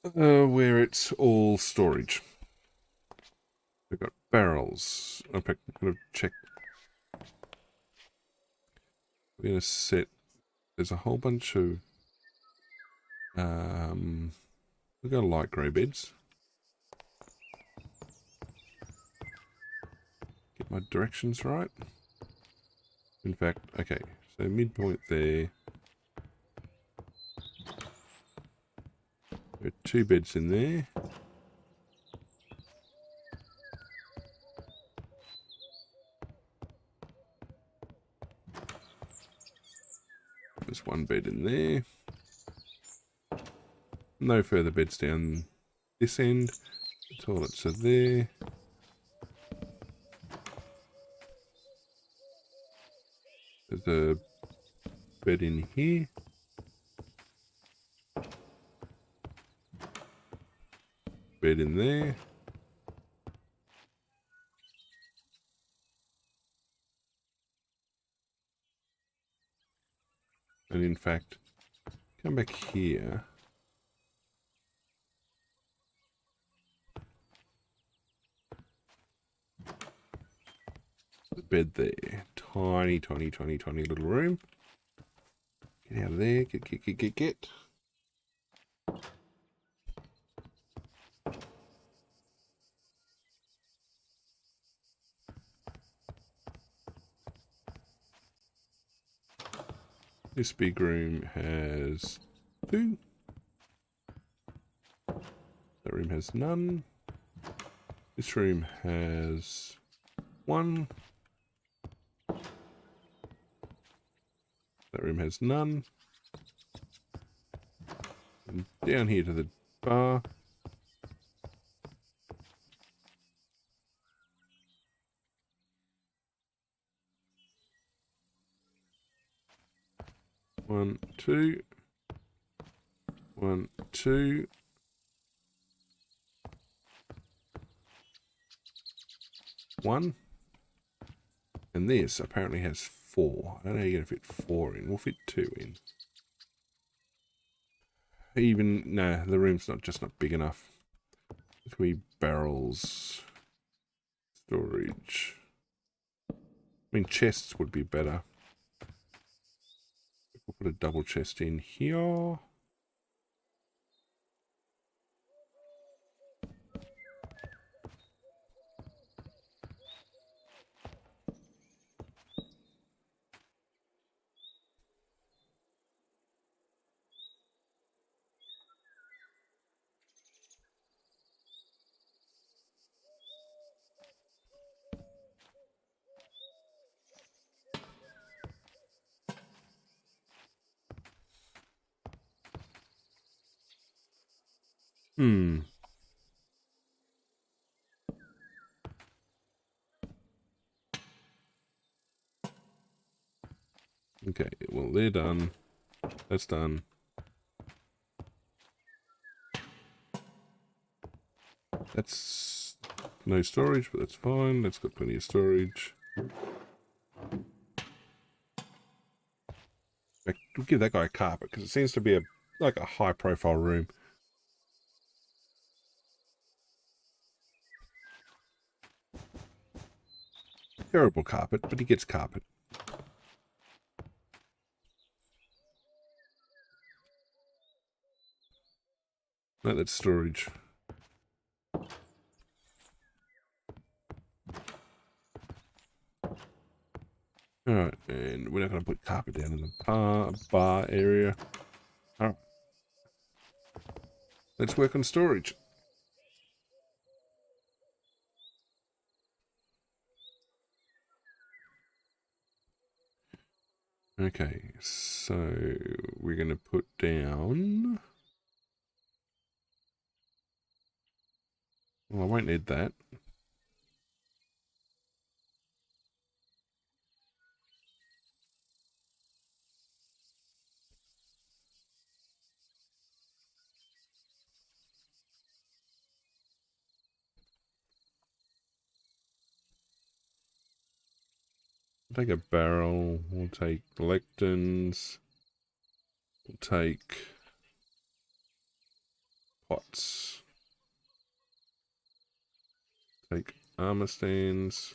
Speaker 1: where it's all storage. We've got barrels. In fact, I'm going to check. We're going to set, there's a whole bunch of, we've got light grey beds. Get my directions right. In fact, okay, so midpoint there. There are 2 beds in there. There's 1 bed in there. No further beds down this end. The toilets are there. There's a bed in here. Bed in there. And in fact, come back here. The bed there. Tiny, tiny, tiny, tiny little room. Get out of there. Get. This big room has 2. That room has none. This room has 1. That room has none. And down here to the bar. One, two. 1, 2. 1. And this apparently has 4. I don't know how you're going to fit 4 in. We'll fit 2 in. No, the room's just not big enough. There's going to be barrels. Storage. I mean, chests would be better. We'll put a double chest in here. Okay, well, they're done. That's done. That's no storage, but that's fine. That's got plenty of storage. We'll give that guy a carpet, because it seems to be like a high-profile room. Terrible carpet, but he gets carpet. No, that's storage. Alright, and we're not going to put carpet down in the bar area. Alright. Let's work on storage. Okay, so we're going to put down... Well, I won't need that. We'll take a barrel. We'll take lectins. We'll take pots. Take armor stands.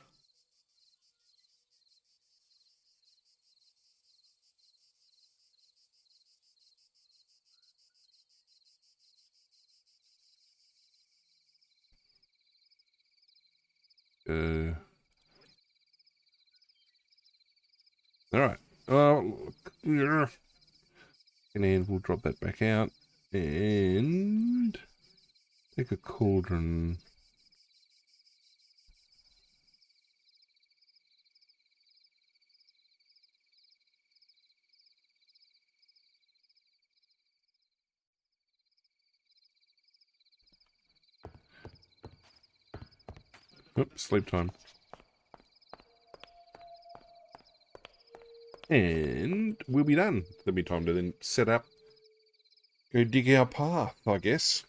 Speaker 1: All right. And we'll drop that back out and take a cauldron. Oops, sleep time. And we'll be done. There'll be time to then set up, go dig our path, I guess.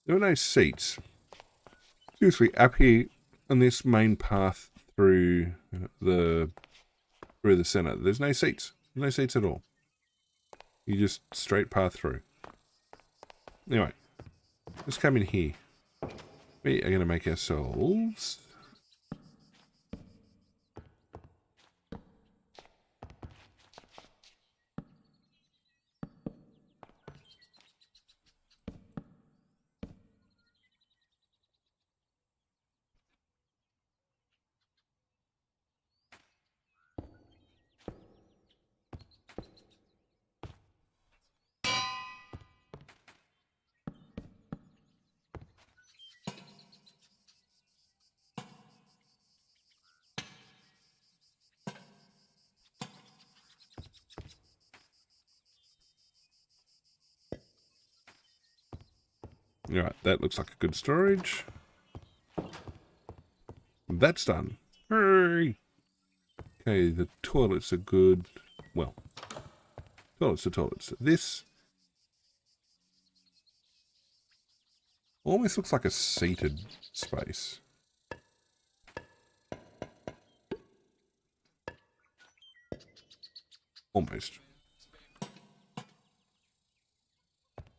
Speaker 1: There are no seats. Seriously, up here on this main path through the center, there's no seats. No seats at all. You just straight path through. Anyway, let's come in here. We are going to make ourselves Alright, that looks like a good storage. That's done. Hurry! Okay, the toilets are good. Well, toilets are toilets. This almost looks like a seated space. Almost.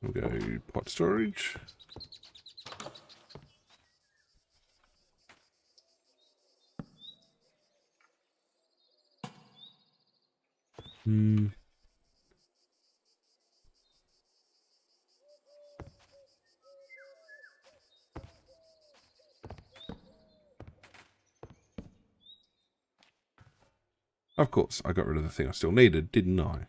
Speaker 1: We'll go pot storage. In Of course, I got rid of the thing I still needed, didn't I?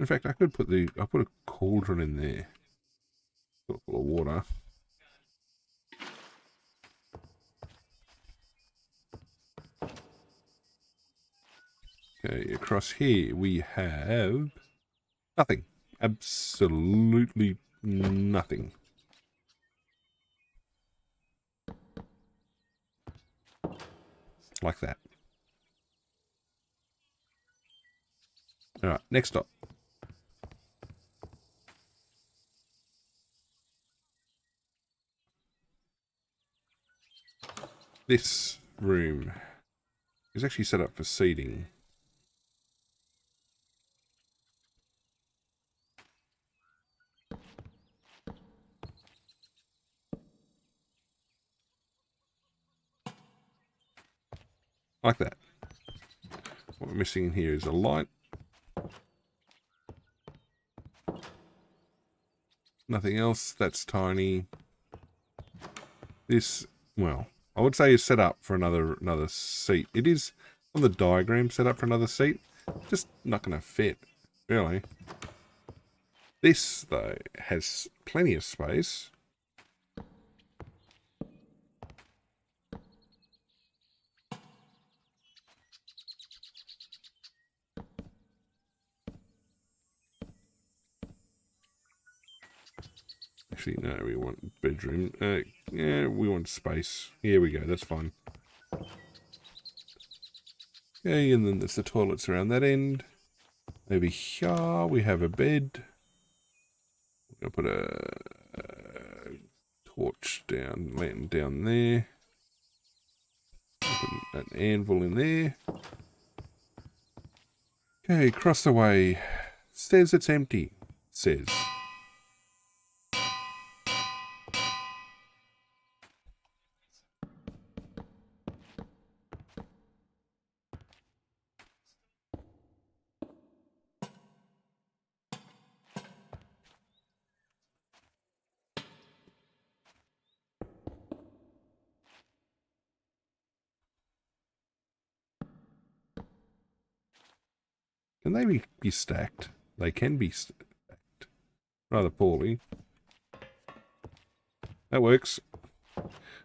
Speaker 1: In fact, I could put I put a cauldron in there. Full of water. Okay, across here we have nothing. Absolutely nothing. Like that. Alright, next up. This room is actually set up for seating. Like that. What we're missing in here is a light. Nothing else. That's tiny. This, well, I would say is set up for another seat. It is on the diagram set up for another seat. Just not going to fit, really. This, though, has plenty of space. Actually, no, we want bedroom. Yeah, we want space. Here we go, that's fine. Okay, and then there's the toilets around that end. Over here, we have a bed. I'll put a torch down, lantern down there. Put an anvil in there. Okay, across the way. Says it's empty. Says. Can they be stacked? They can be stacked. Rather poorly. That works.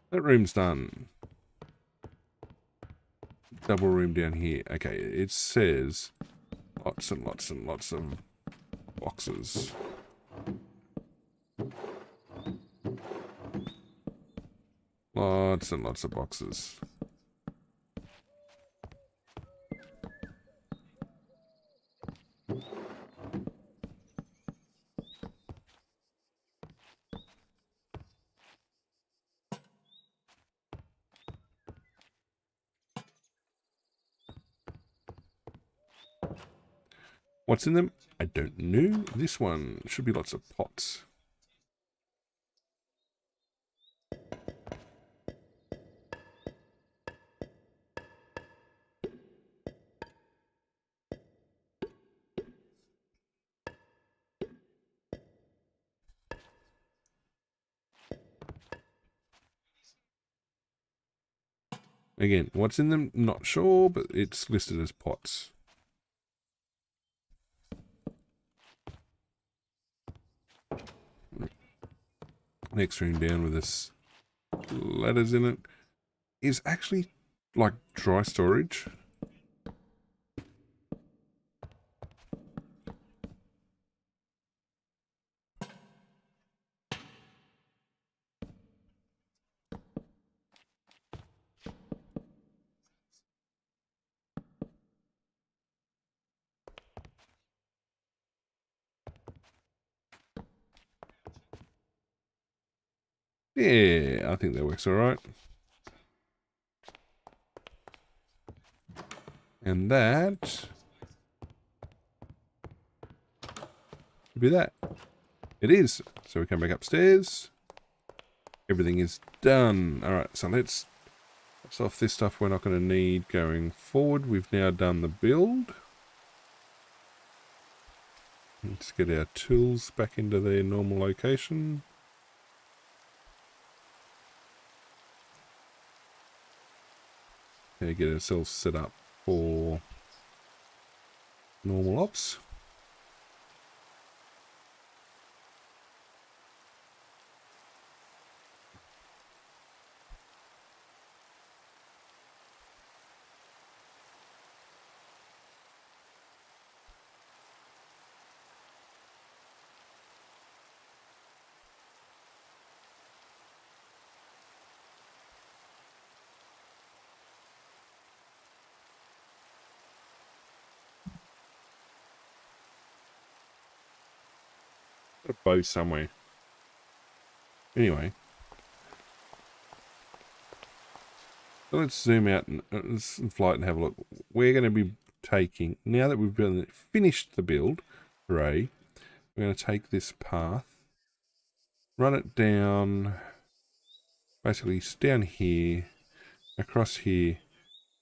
Speaker 1: That room's done. Double room down here. Okay, it says lots and lots and lots of boxes. Lots and lots of boxes. What's in them? I don't know. This one should be lots of pots. Again, what's in them? Not sure, but it's listed as pots. Next room down with this ladders in it is actually like dry storage. Yeah, I think that works all right. And that should be that. It is. So we come back upstairs. Everything is done. All right, so let's off this stuff we're not going to need going forward. We've now done the build. Let's get our tools back into their normal location. Okay, get ourselves set up for normal ops. Got a bow somewhere. Anyway. So let's zoom out and let's fly it and have a look. We're going to be taking, now that we've finished the build, hooray, we're going to take this path, run it down, basically down here, across here,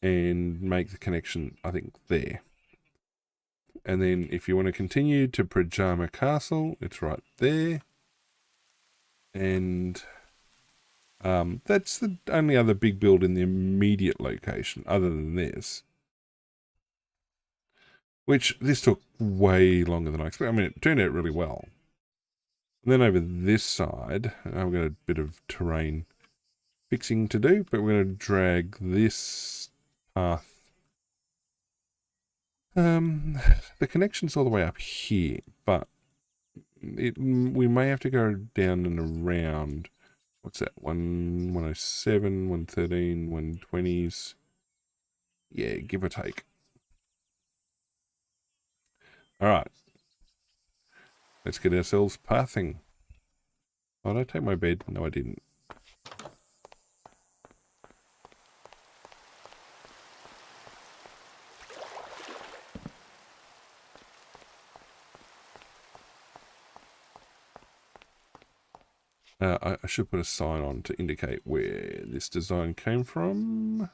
Speaker 1: and make the connection, I think, there. And then if you want to continue to Pajama Castle, it's right there. And that's the only other big build in the immediate location other than this. Which this took way longer than I expected. I mean, it turned out really well. And then over this side, I've got a bit of terrain fixing to do, but we're going to drag this path. The connection's all the way up here, but we may have to go down and around. What's that? 107, 113, 120s. Yeah, give or take. All right. Let's get ourselves pathing. Oh, did I take my bed? No, I didn't. I should put a sign on to indicate where this design came from.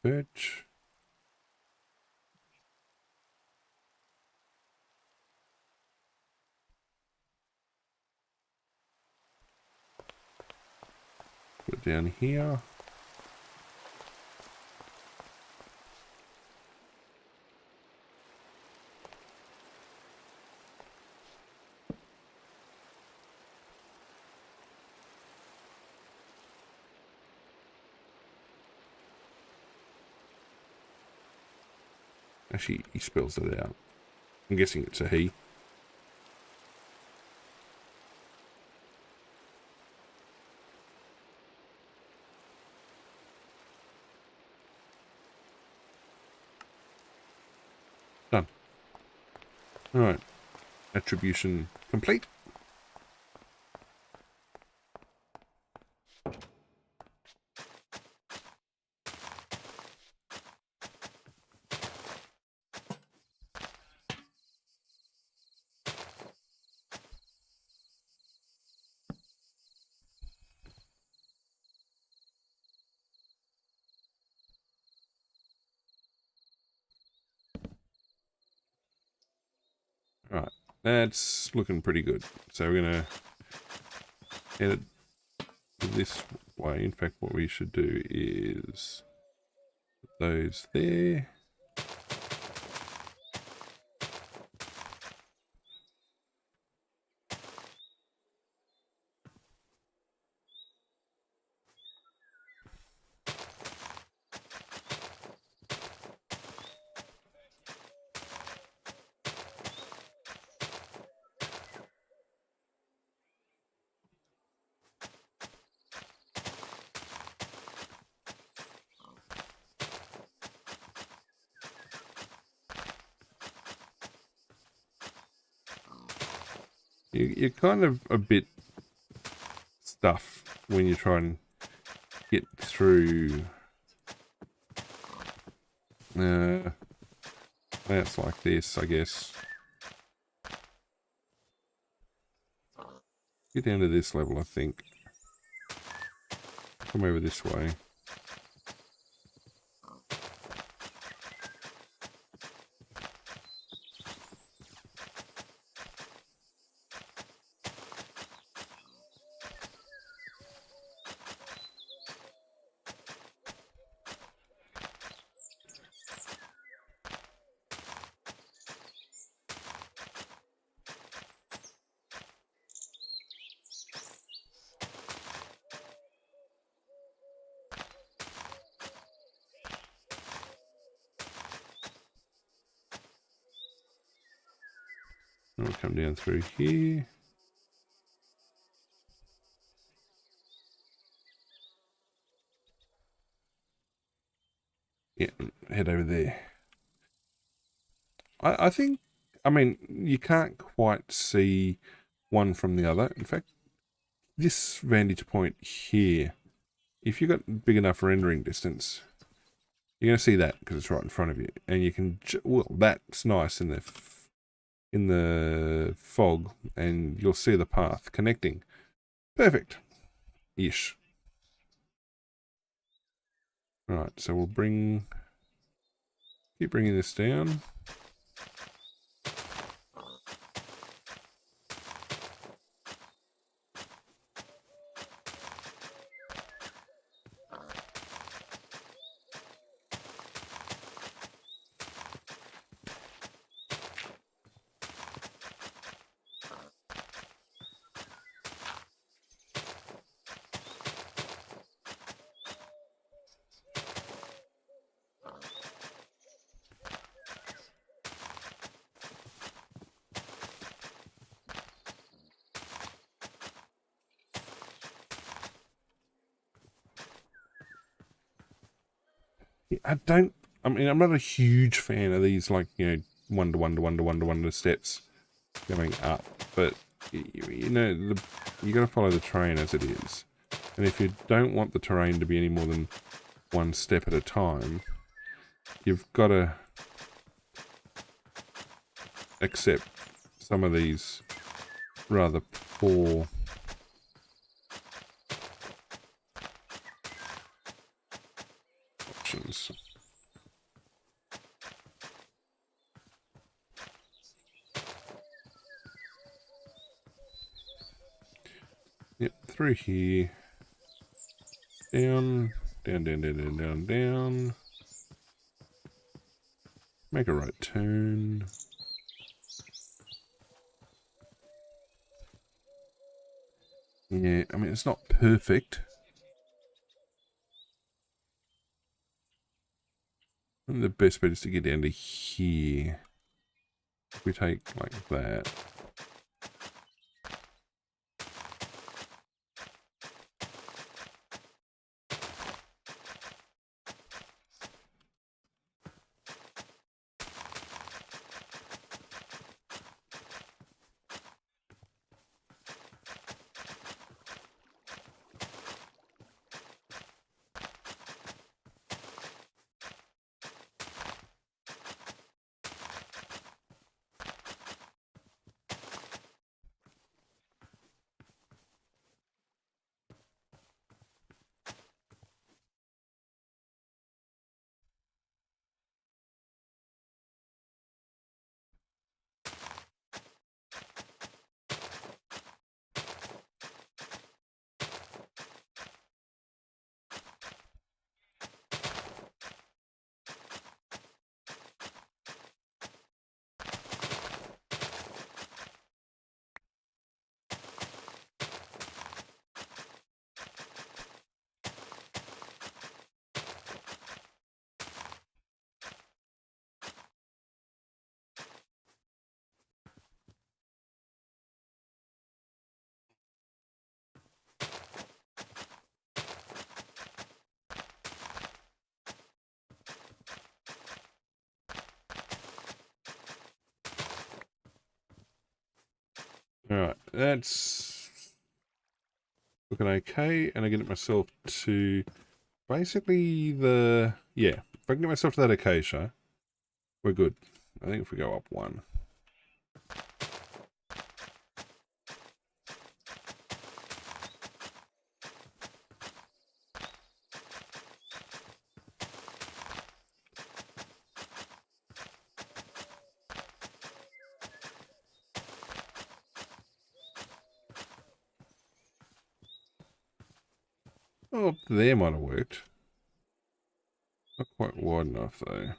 Speaker 1: Birch. Put it down here. Actually, he spells it out. I'm guessing it's a he. Done. Alright. Attribution complete. Alright. That's looking pretty good. So we're going to edit this way. In fact, what we should do is put those there. You're kind of a bit stuffed when you try and get through. That's like this, I guess. Get down to this level, I think. Come over this way. We'll come down through here. Yeah, head over there. I think, I mean, you can't quite see one from the other. In fact, this vantage point here, if you've got big enough rendering distance, you're going to see that because it's right in front of you. And you can, well, that's nice in the fog, and you'll see the path connecting. Perfect. Ish. Right, so we'll keep bringing this down. I mean, I'm not a huge fan of these, like, you know, one to one steps going up, but you know, you got to follow the terrain as it is. And if you don't want the terrain to be any more than one step at a time, you've got to accept some of these rather poor options. Yep, through here. Down, down, down, down, down, down, down. Make a right turn. Yeah, I mean, it's not perfect. And the best bet is to get down to here. If we take like that. Alright, that's looking okay, and I get myself to basically if I can get myself to that acacia, we're good. I think if we go up one. Oh, up there might have worked. Not quite wide enough though.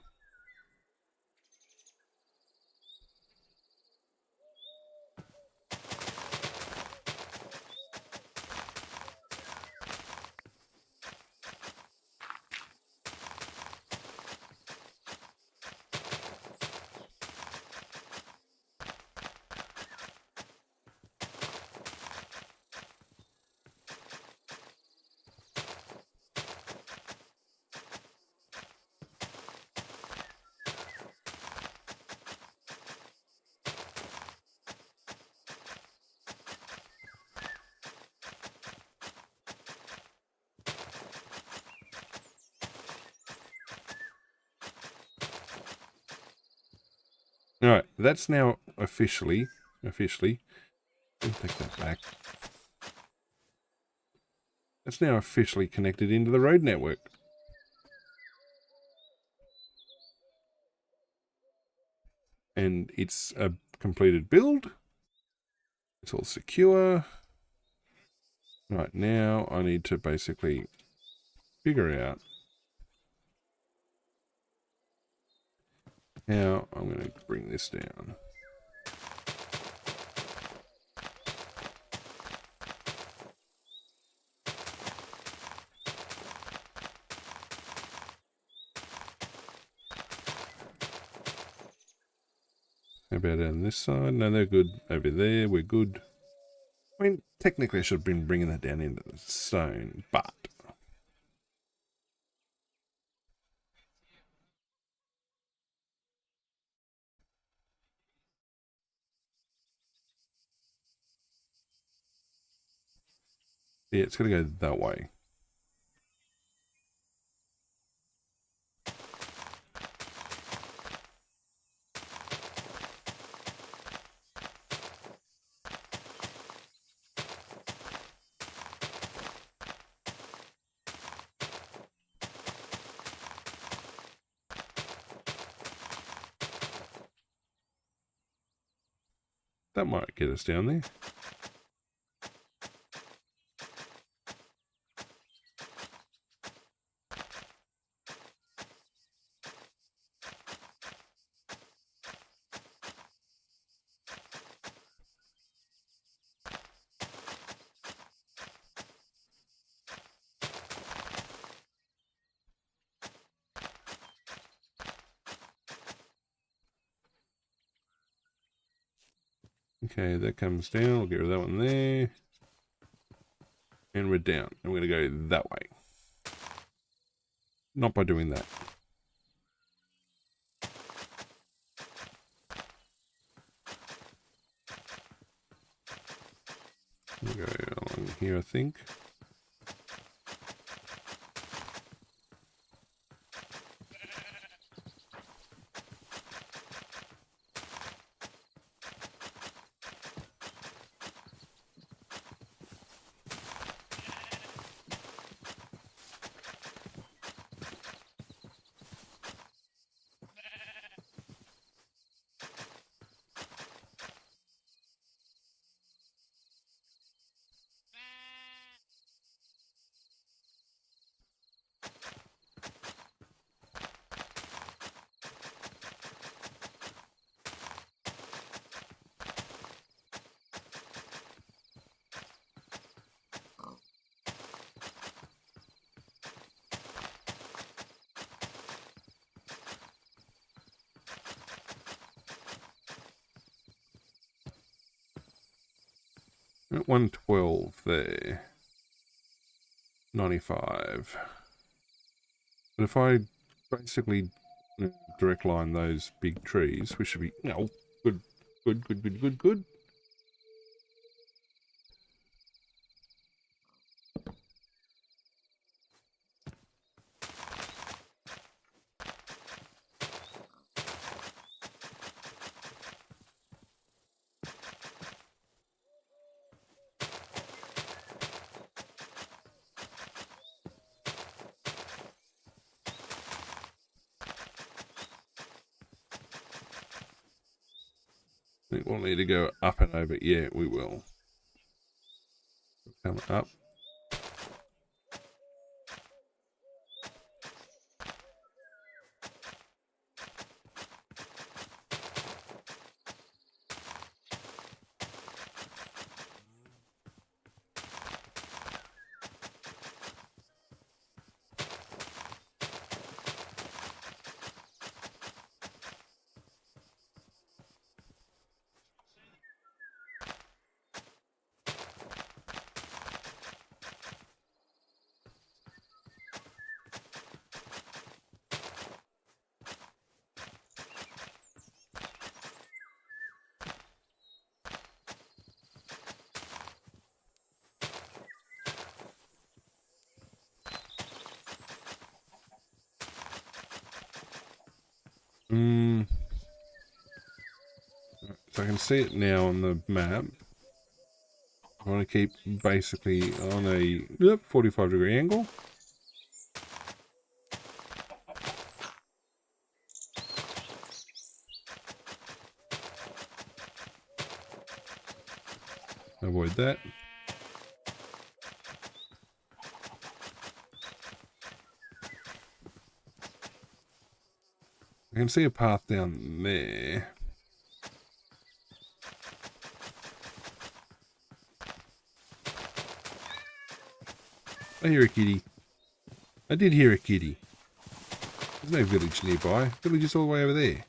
Speaker 1: Alright, that's now officially, take that back. That's now officially connected into the road network. And it's a completed build. It's all secure. Right, now I need to basically figure out how I'm going to bring this down. How about on this side? No, they're good. Over there, we're good. I mean, technically I should have been bringing that down into the stone, but yeah, it's going to go that way. That might get us down there. Okay, that comes down. I'll get rid of that one there. And we're down. And we're going to go that way. Not by doing that. We'll go along here, I think. At 112 there. 95. But if I basically direct line those big trees, we should be, no, good. 'Cause we will need to go up and over. Yeah, we will. Come up. So I can see it now on the map. I want to keep basically on a 45-degree angle. Avoid that. I can see a path down there. I hear a kitty. I did hear a kitty. There's no village nearby. Village is all the way over there.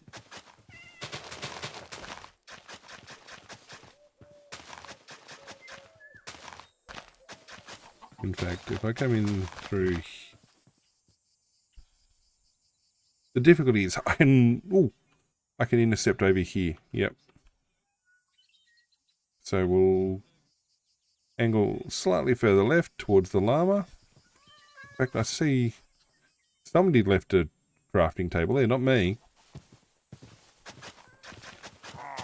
Speaker 1: In fact, if I come in through... The difficulty is I can intercept over here. Yep. So we'll angle slightly further left towards the llama. In fact, I see somebody left a crafting table there, not me.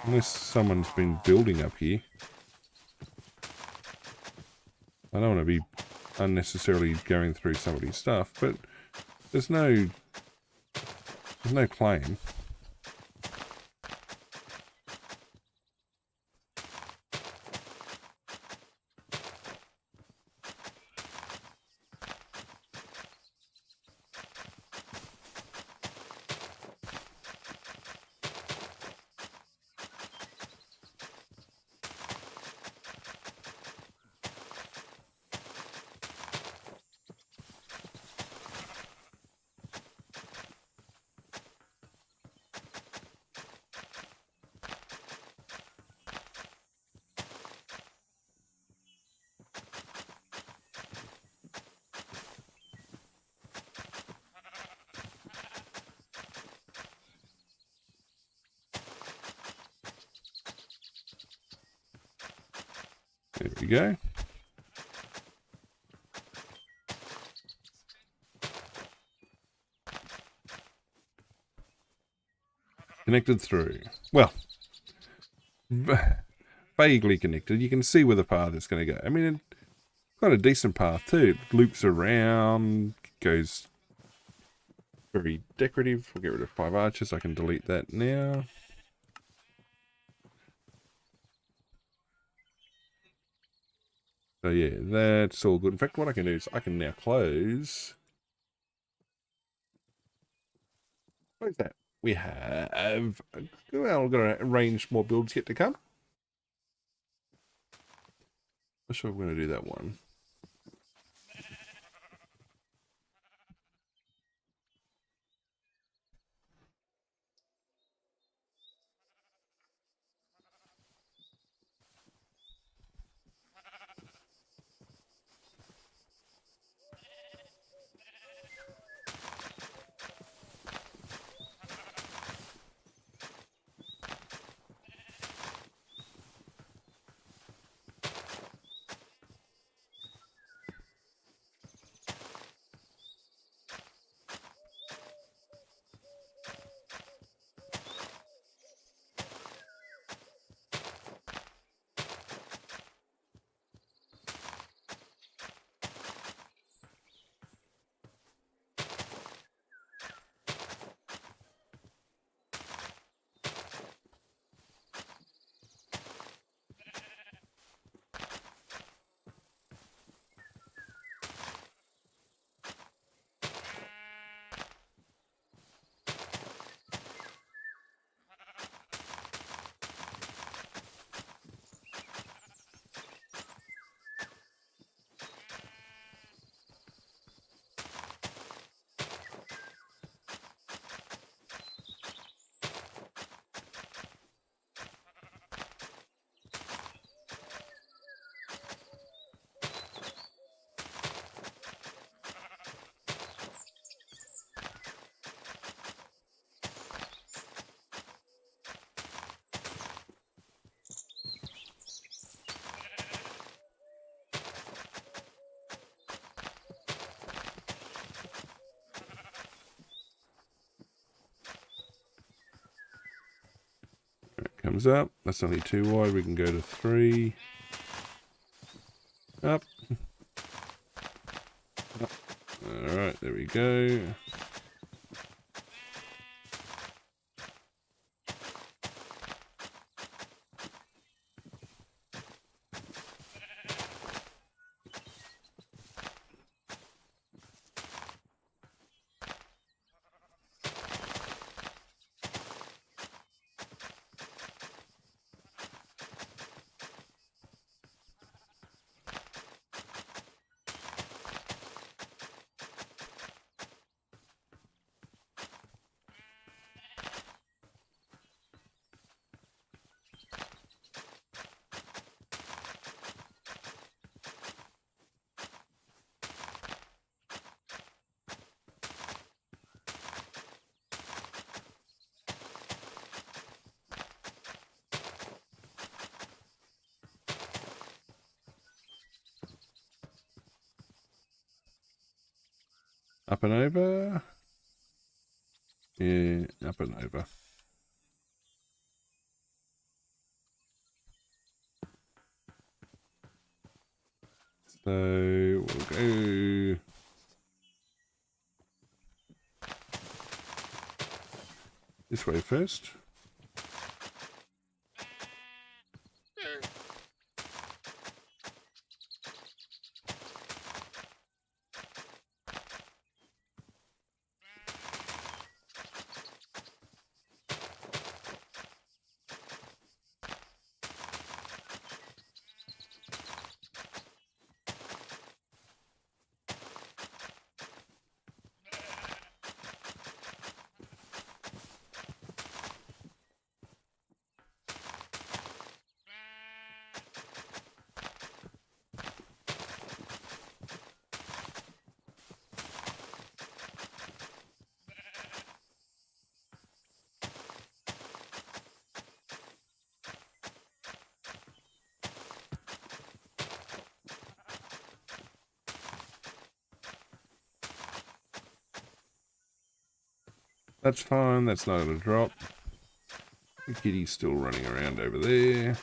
Speaker 1: Unless someone's been building up here. I don't want to be unnecessarily going through somebody's stuff, but there's no claim. There we go. Connected through. Well, vaguely connected. You can see where the path is going to go. I mean, it's got a decent path too. It loops around, goes very decorative. We'll get rid of 5 arches. I can delete that now. So yeah, that's all good. In fact, what I can do is I can now close that. We have, well, we're going to arrange more builds yet to come. Not sure if we're going to do that one. Comes up. That's only 2 wide. We can go to 3. Up. Up. Alright, there we go. Up and over. Yeah, up and over. So we'll go this way first. That's fine. That's not going to drop. The kitty's still running around over there.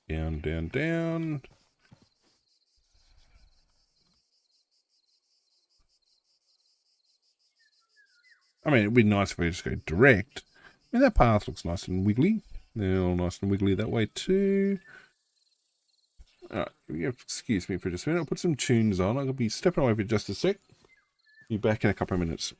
Speaker 1: Down, down, down. I mean, it'd be nice if we just go direct. I mean, that path looks nice and wiggly. They're all nice and wiggly that way too. Excuse me for just a minute. I'll put some tunes on. I'll be stepping away for just a sec. Be back in a couple of minutes.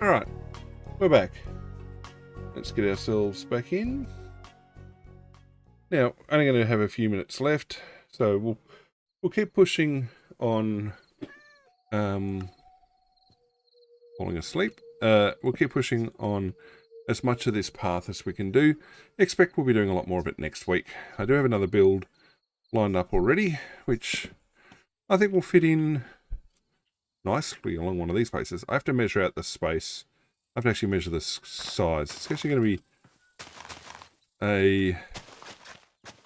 Speaker 1: Alright, we're back. Let's get ourselves back in. Now, only going to have a few minutes left, so we'll keep pushing on falling asleep. We'll keep pushing on as much of this path as we can do. Expect we'll be doing a lot more of it next week. I do have another build lined up already, which I think will fit in nicely along one of these places. I have to measure out the space. I have to actually measure the size. It's actually going to be a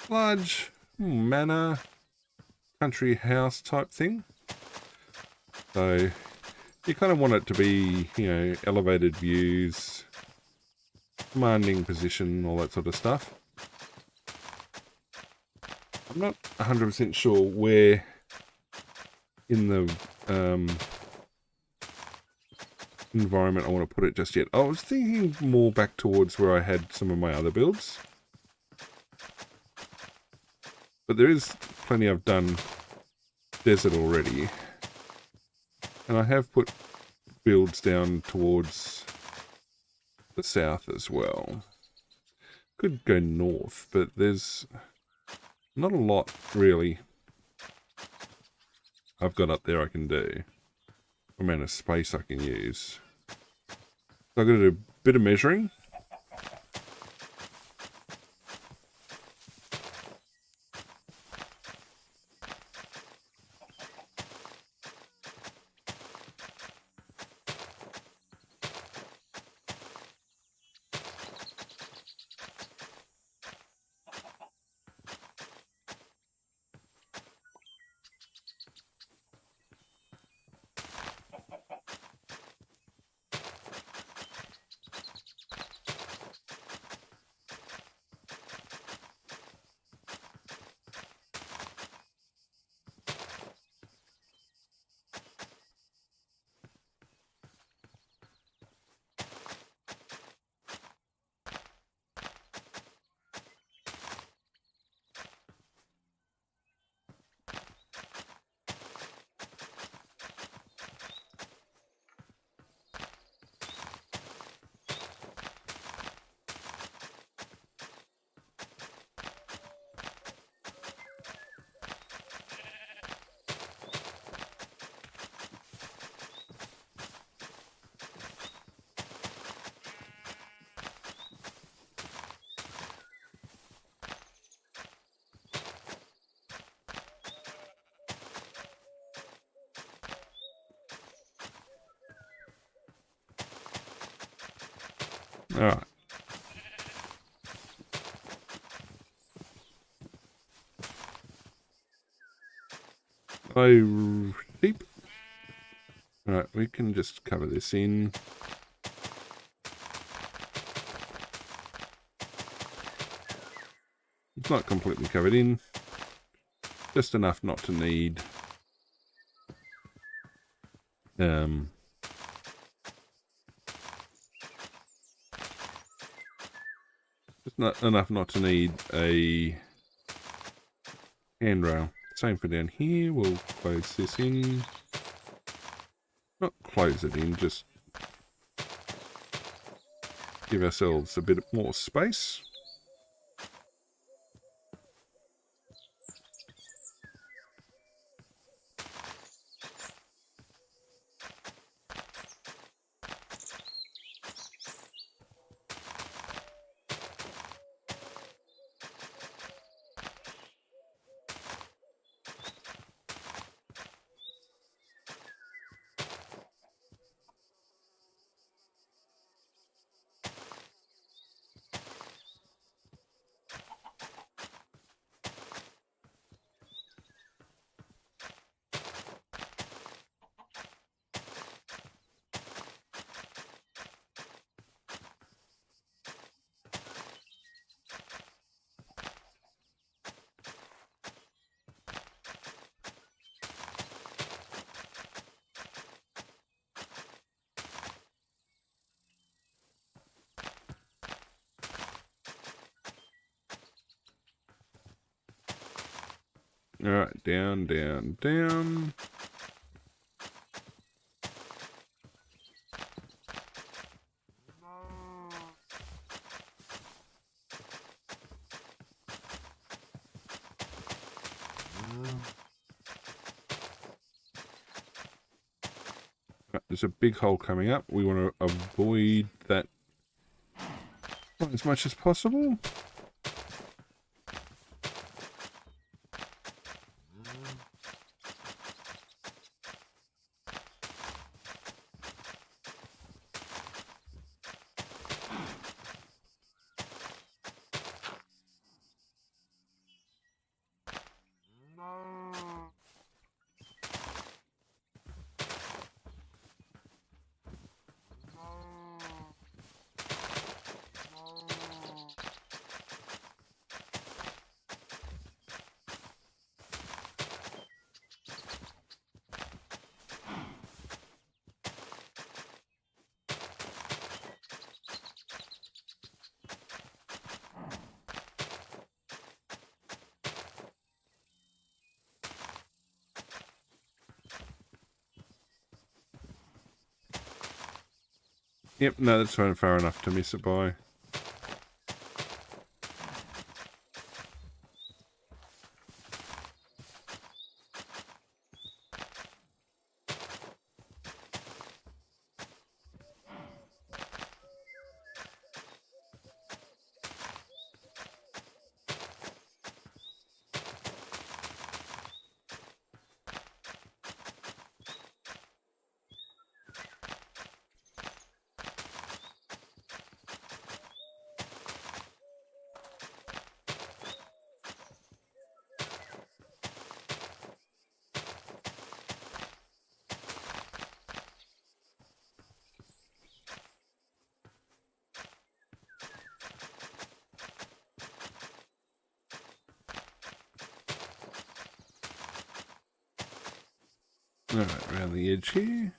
Speaker 1: large manor, country house type thing. So you kind of want it to be, you know, elevated views, commanding position, all that sort of stuff. I'm not 100% sure where in the environment I want to put it just yet. I was thinking more back towards where I had some of my other builds. But there is plenty I've done desert already. And I have put builds down towards the south as well. Could go north, but there's not a lot really I've got up there I can do. Amount of space I can use. So I've got to do a bit of measuring. Alright. Sheep. Alright, we can just cover this in. It's not completely covered in. Just enough not to need just not enough not to need a handrail. Same for down here. We'll close this in. Not close it in, just give ourselves a bit more space. Alright, down, down, down. Right, there's a big hole coming up. We want to avoid that as much as possible. Yep, no, that's far enough to miss it by. Alright, around the edge here.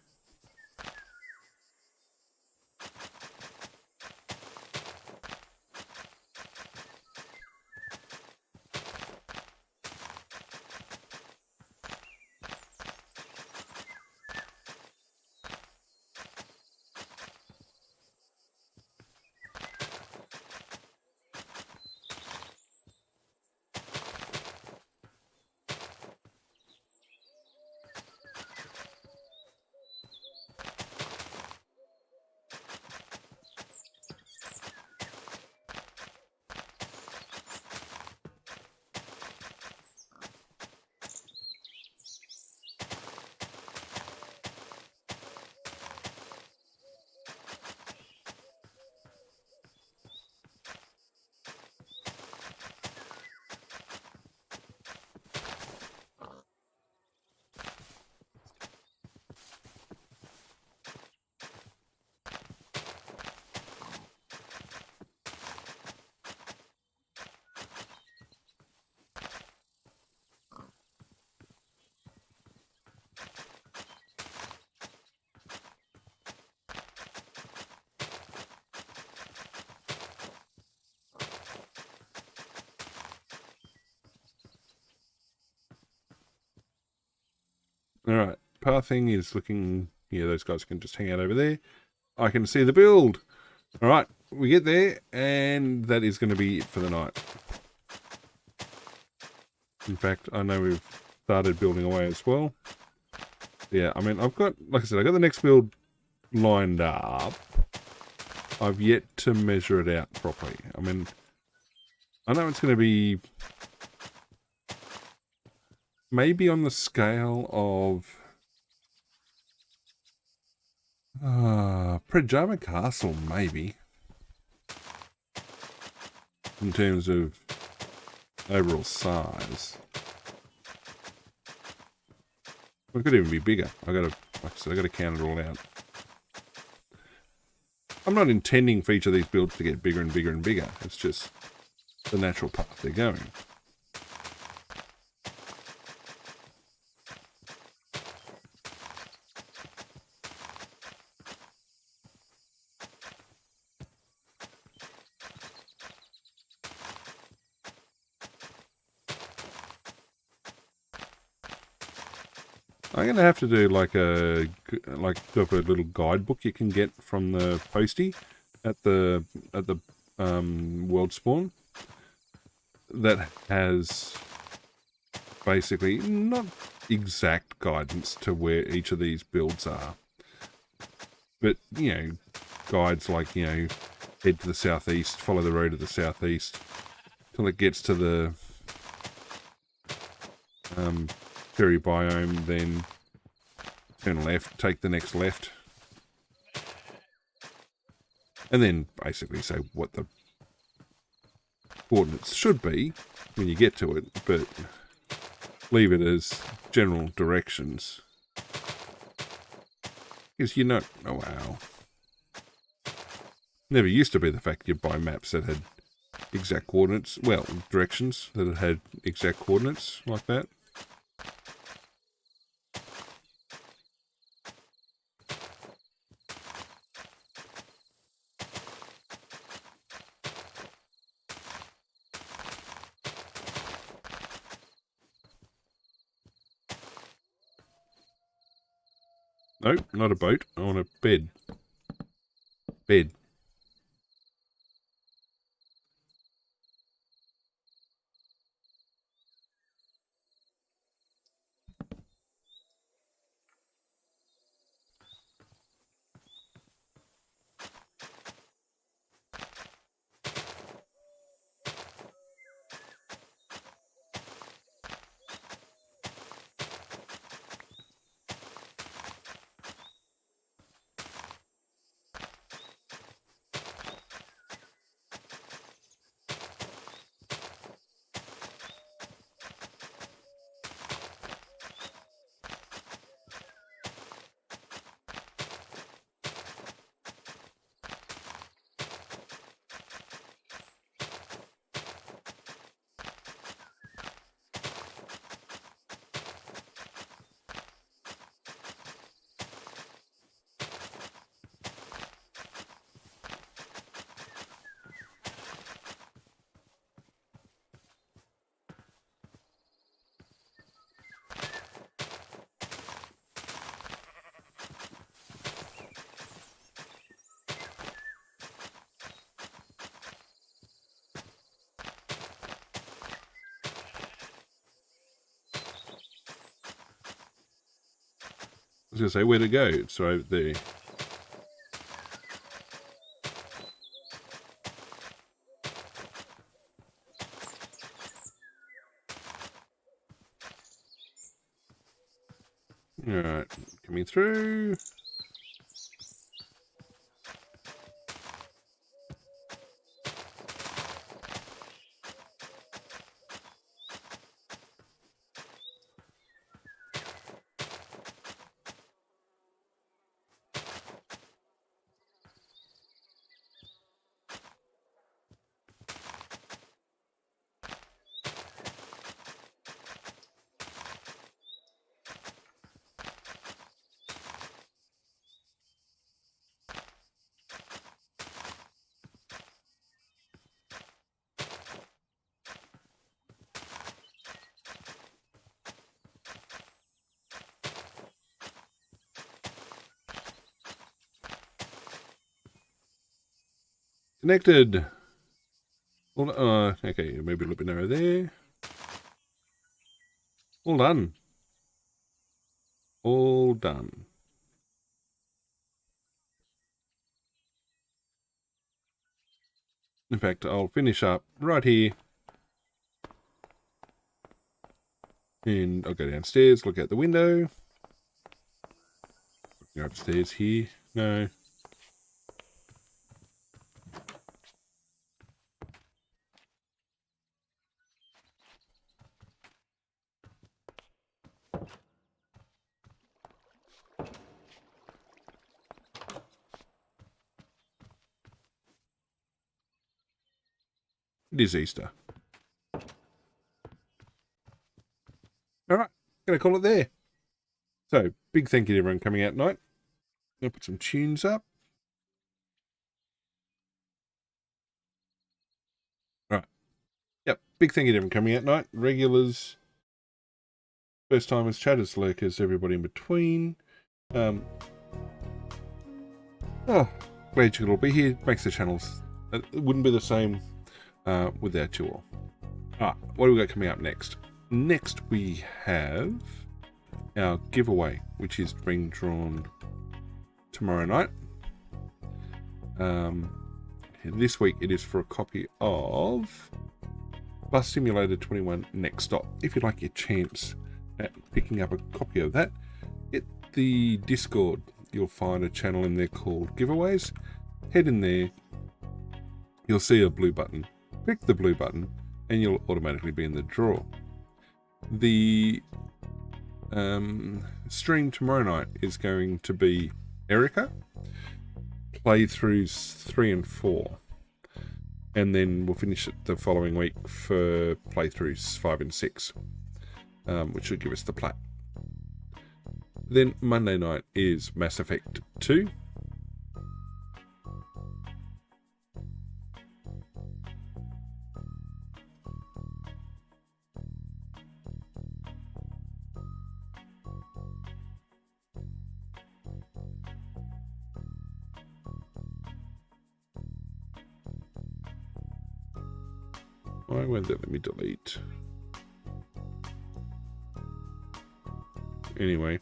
Speaker 1: Alright, pathing is looking... Yeah, those guys can just hang out over there. I can see the build. Alright, we get there, and that is going to be it for the night. In fact, I know we've started building away as well. Yeah, I mean, I've got... Like I said, I've got the next build lined up. I've yet to measure it out properly. I mean, I know it's going to be... maybe on the scale of Pajama Castle, maybe. In terms of overall size. It could even be bigger. Like I said, I gotta count it all out. I'm not intending for each of these builds to get bigger and bigger and bigger. It's just the natural path they're going. I'm gonna have to do like a little guidebook you can get from the postie at the world spawn that has basically not exact guidance to where each of these builds are, but, you know, guides like, you know, head to the southeast, follow the road to the southeast till it gets to the cherry biome, then turn left, take the next left, and then basically say what the coordinates should be when you get to it, but leave it as general directions. Because you know, oh wow. Never used to be the fact you'd buy maps that had exact coordinates, well, directions that had exact coordinates like that. Nope, not a boat. I want a bed. Bed. I was going to say, where to go? It's right there. Alright, coming through. Connected. Well, okay, maybe a little bit narrow there. All done. All done. In fact, I'll finish up right here. And I'll go downstairs, look out the window. Go upstairs here. No. It is Easter. Alright, gonna call it there. So, big thank you to everyone coming out tonight. Gonna put some tunes up. Right. Yep, big thank you to everyone coming out tonight. Regulars, first timers, chatters, lurkers, everybody in between. Oh, glad you could all be here. Makes the channels, it wouldn't be the same without you all. Alright, what do we got coming up next? Next we have our giveaway, which is being drawn tomorrow night. This week it is for a copy of Bus Simulator 21 Next Stop. If you'd like your chance at picking up a copy of that, hit the Discord. You'll find a channel in there called Giveaways. Head in there, you'll see a blue button. Click the blue button and you'll automatically be in the draw. The stream tomorrow night is going to be Erica, playthroughs 3 and 4. And then we'll finish it the following week for playthroughs 5 and 6, which should give us the plat. Then Monday night is Mass Effect 2. Why won't that let me delete? Anyway.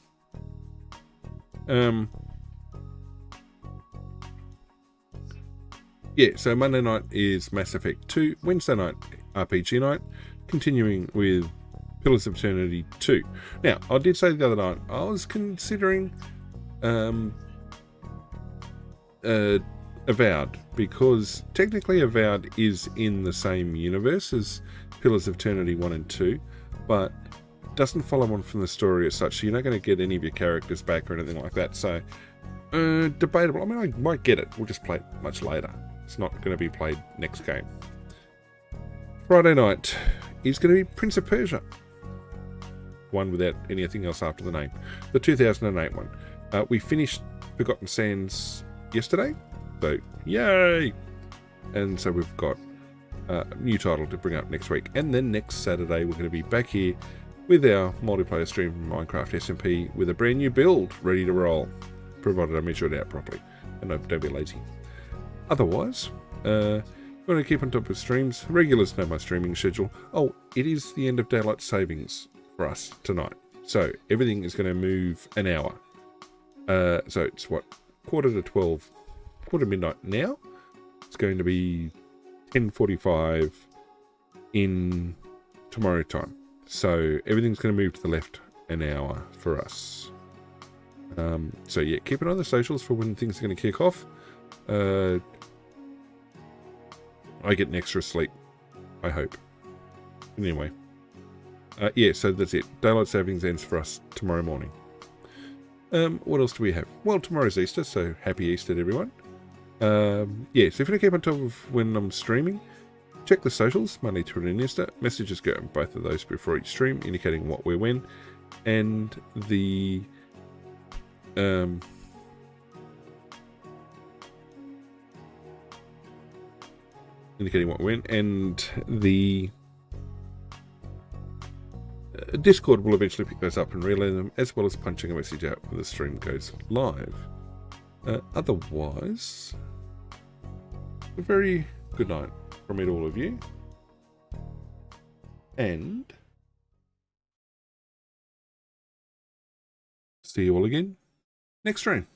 Speaker 1: Yeah, so Monday night is Mass Effect 2. Wednesday night, RPG night. Continuing with Pillars of Eternity 2. Now, I did say the other night, I was considering Avowed, because technically Avowed is in the same universe as Pillars of Eternity 1 and 2, but doesn't follow on from the story as such, so you're not going to get any of your characters back or anything like that, so debatable. I mean, I might get it, we'll just play it much later. It's not going to be played next game. Friday night is going to be Prince of Persia, one without anything else after the name, the 2008 one. We finished Forgotten Sands yesterday, so yay! And so we've got a new title to bring up next week, and then next Saturday we're going to be back here with our multiplayer stream from Minecraft SMP with a brand new build ready to roll, provided I measure it out properly and don't be lazy. Otherwise, we're going to keep on top of streams. Regulars know my streaming schedule. Oh, it is the end of daylight savings for us tonight, so everything is going to move an hour. So it's what, quarter midnight now. It's going to be 10:45 in tomorrow time. So everything's going to move to the left an hour for us. So yeah, keep an eye on the socials for when things are going to kick off. I get an extra sleep, I hope. Anyway, yeah, so that's it. Daylight savings ends for us tomorrow morning. What else do we have? Well, tomorrow's Easter, so happy Easter to everyone. Yeah, so if you want to keep on top of when I'm streaming, check the socials, Monday, Twitter and Insta. Messages go on both of those before each stream, indicating what we're when, and the Discord will eventually pick those up and relay them, as well as punching a message out when the stream goes live. Otherwise, a very good night from me to all of you, and see you all again next stream.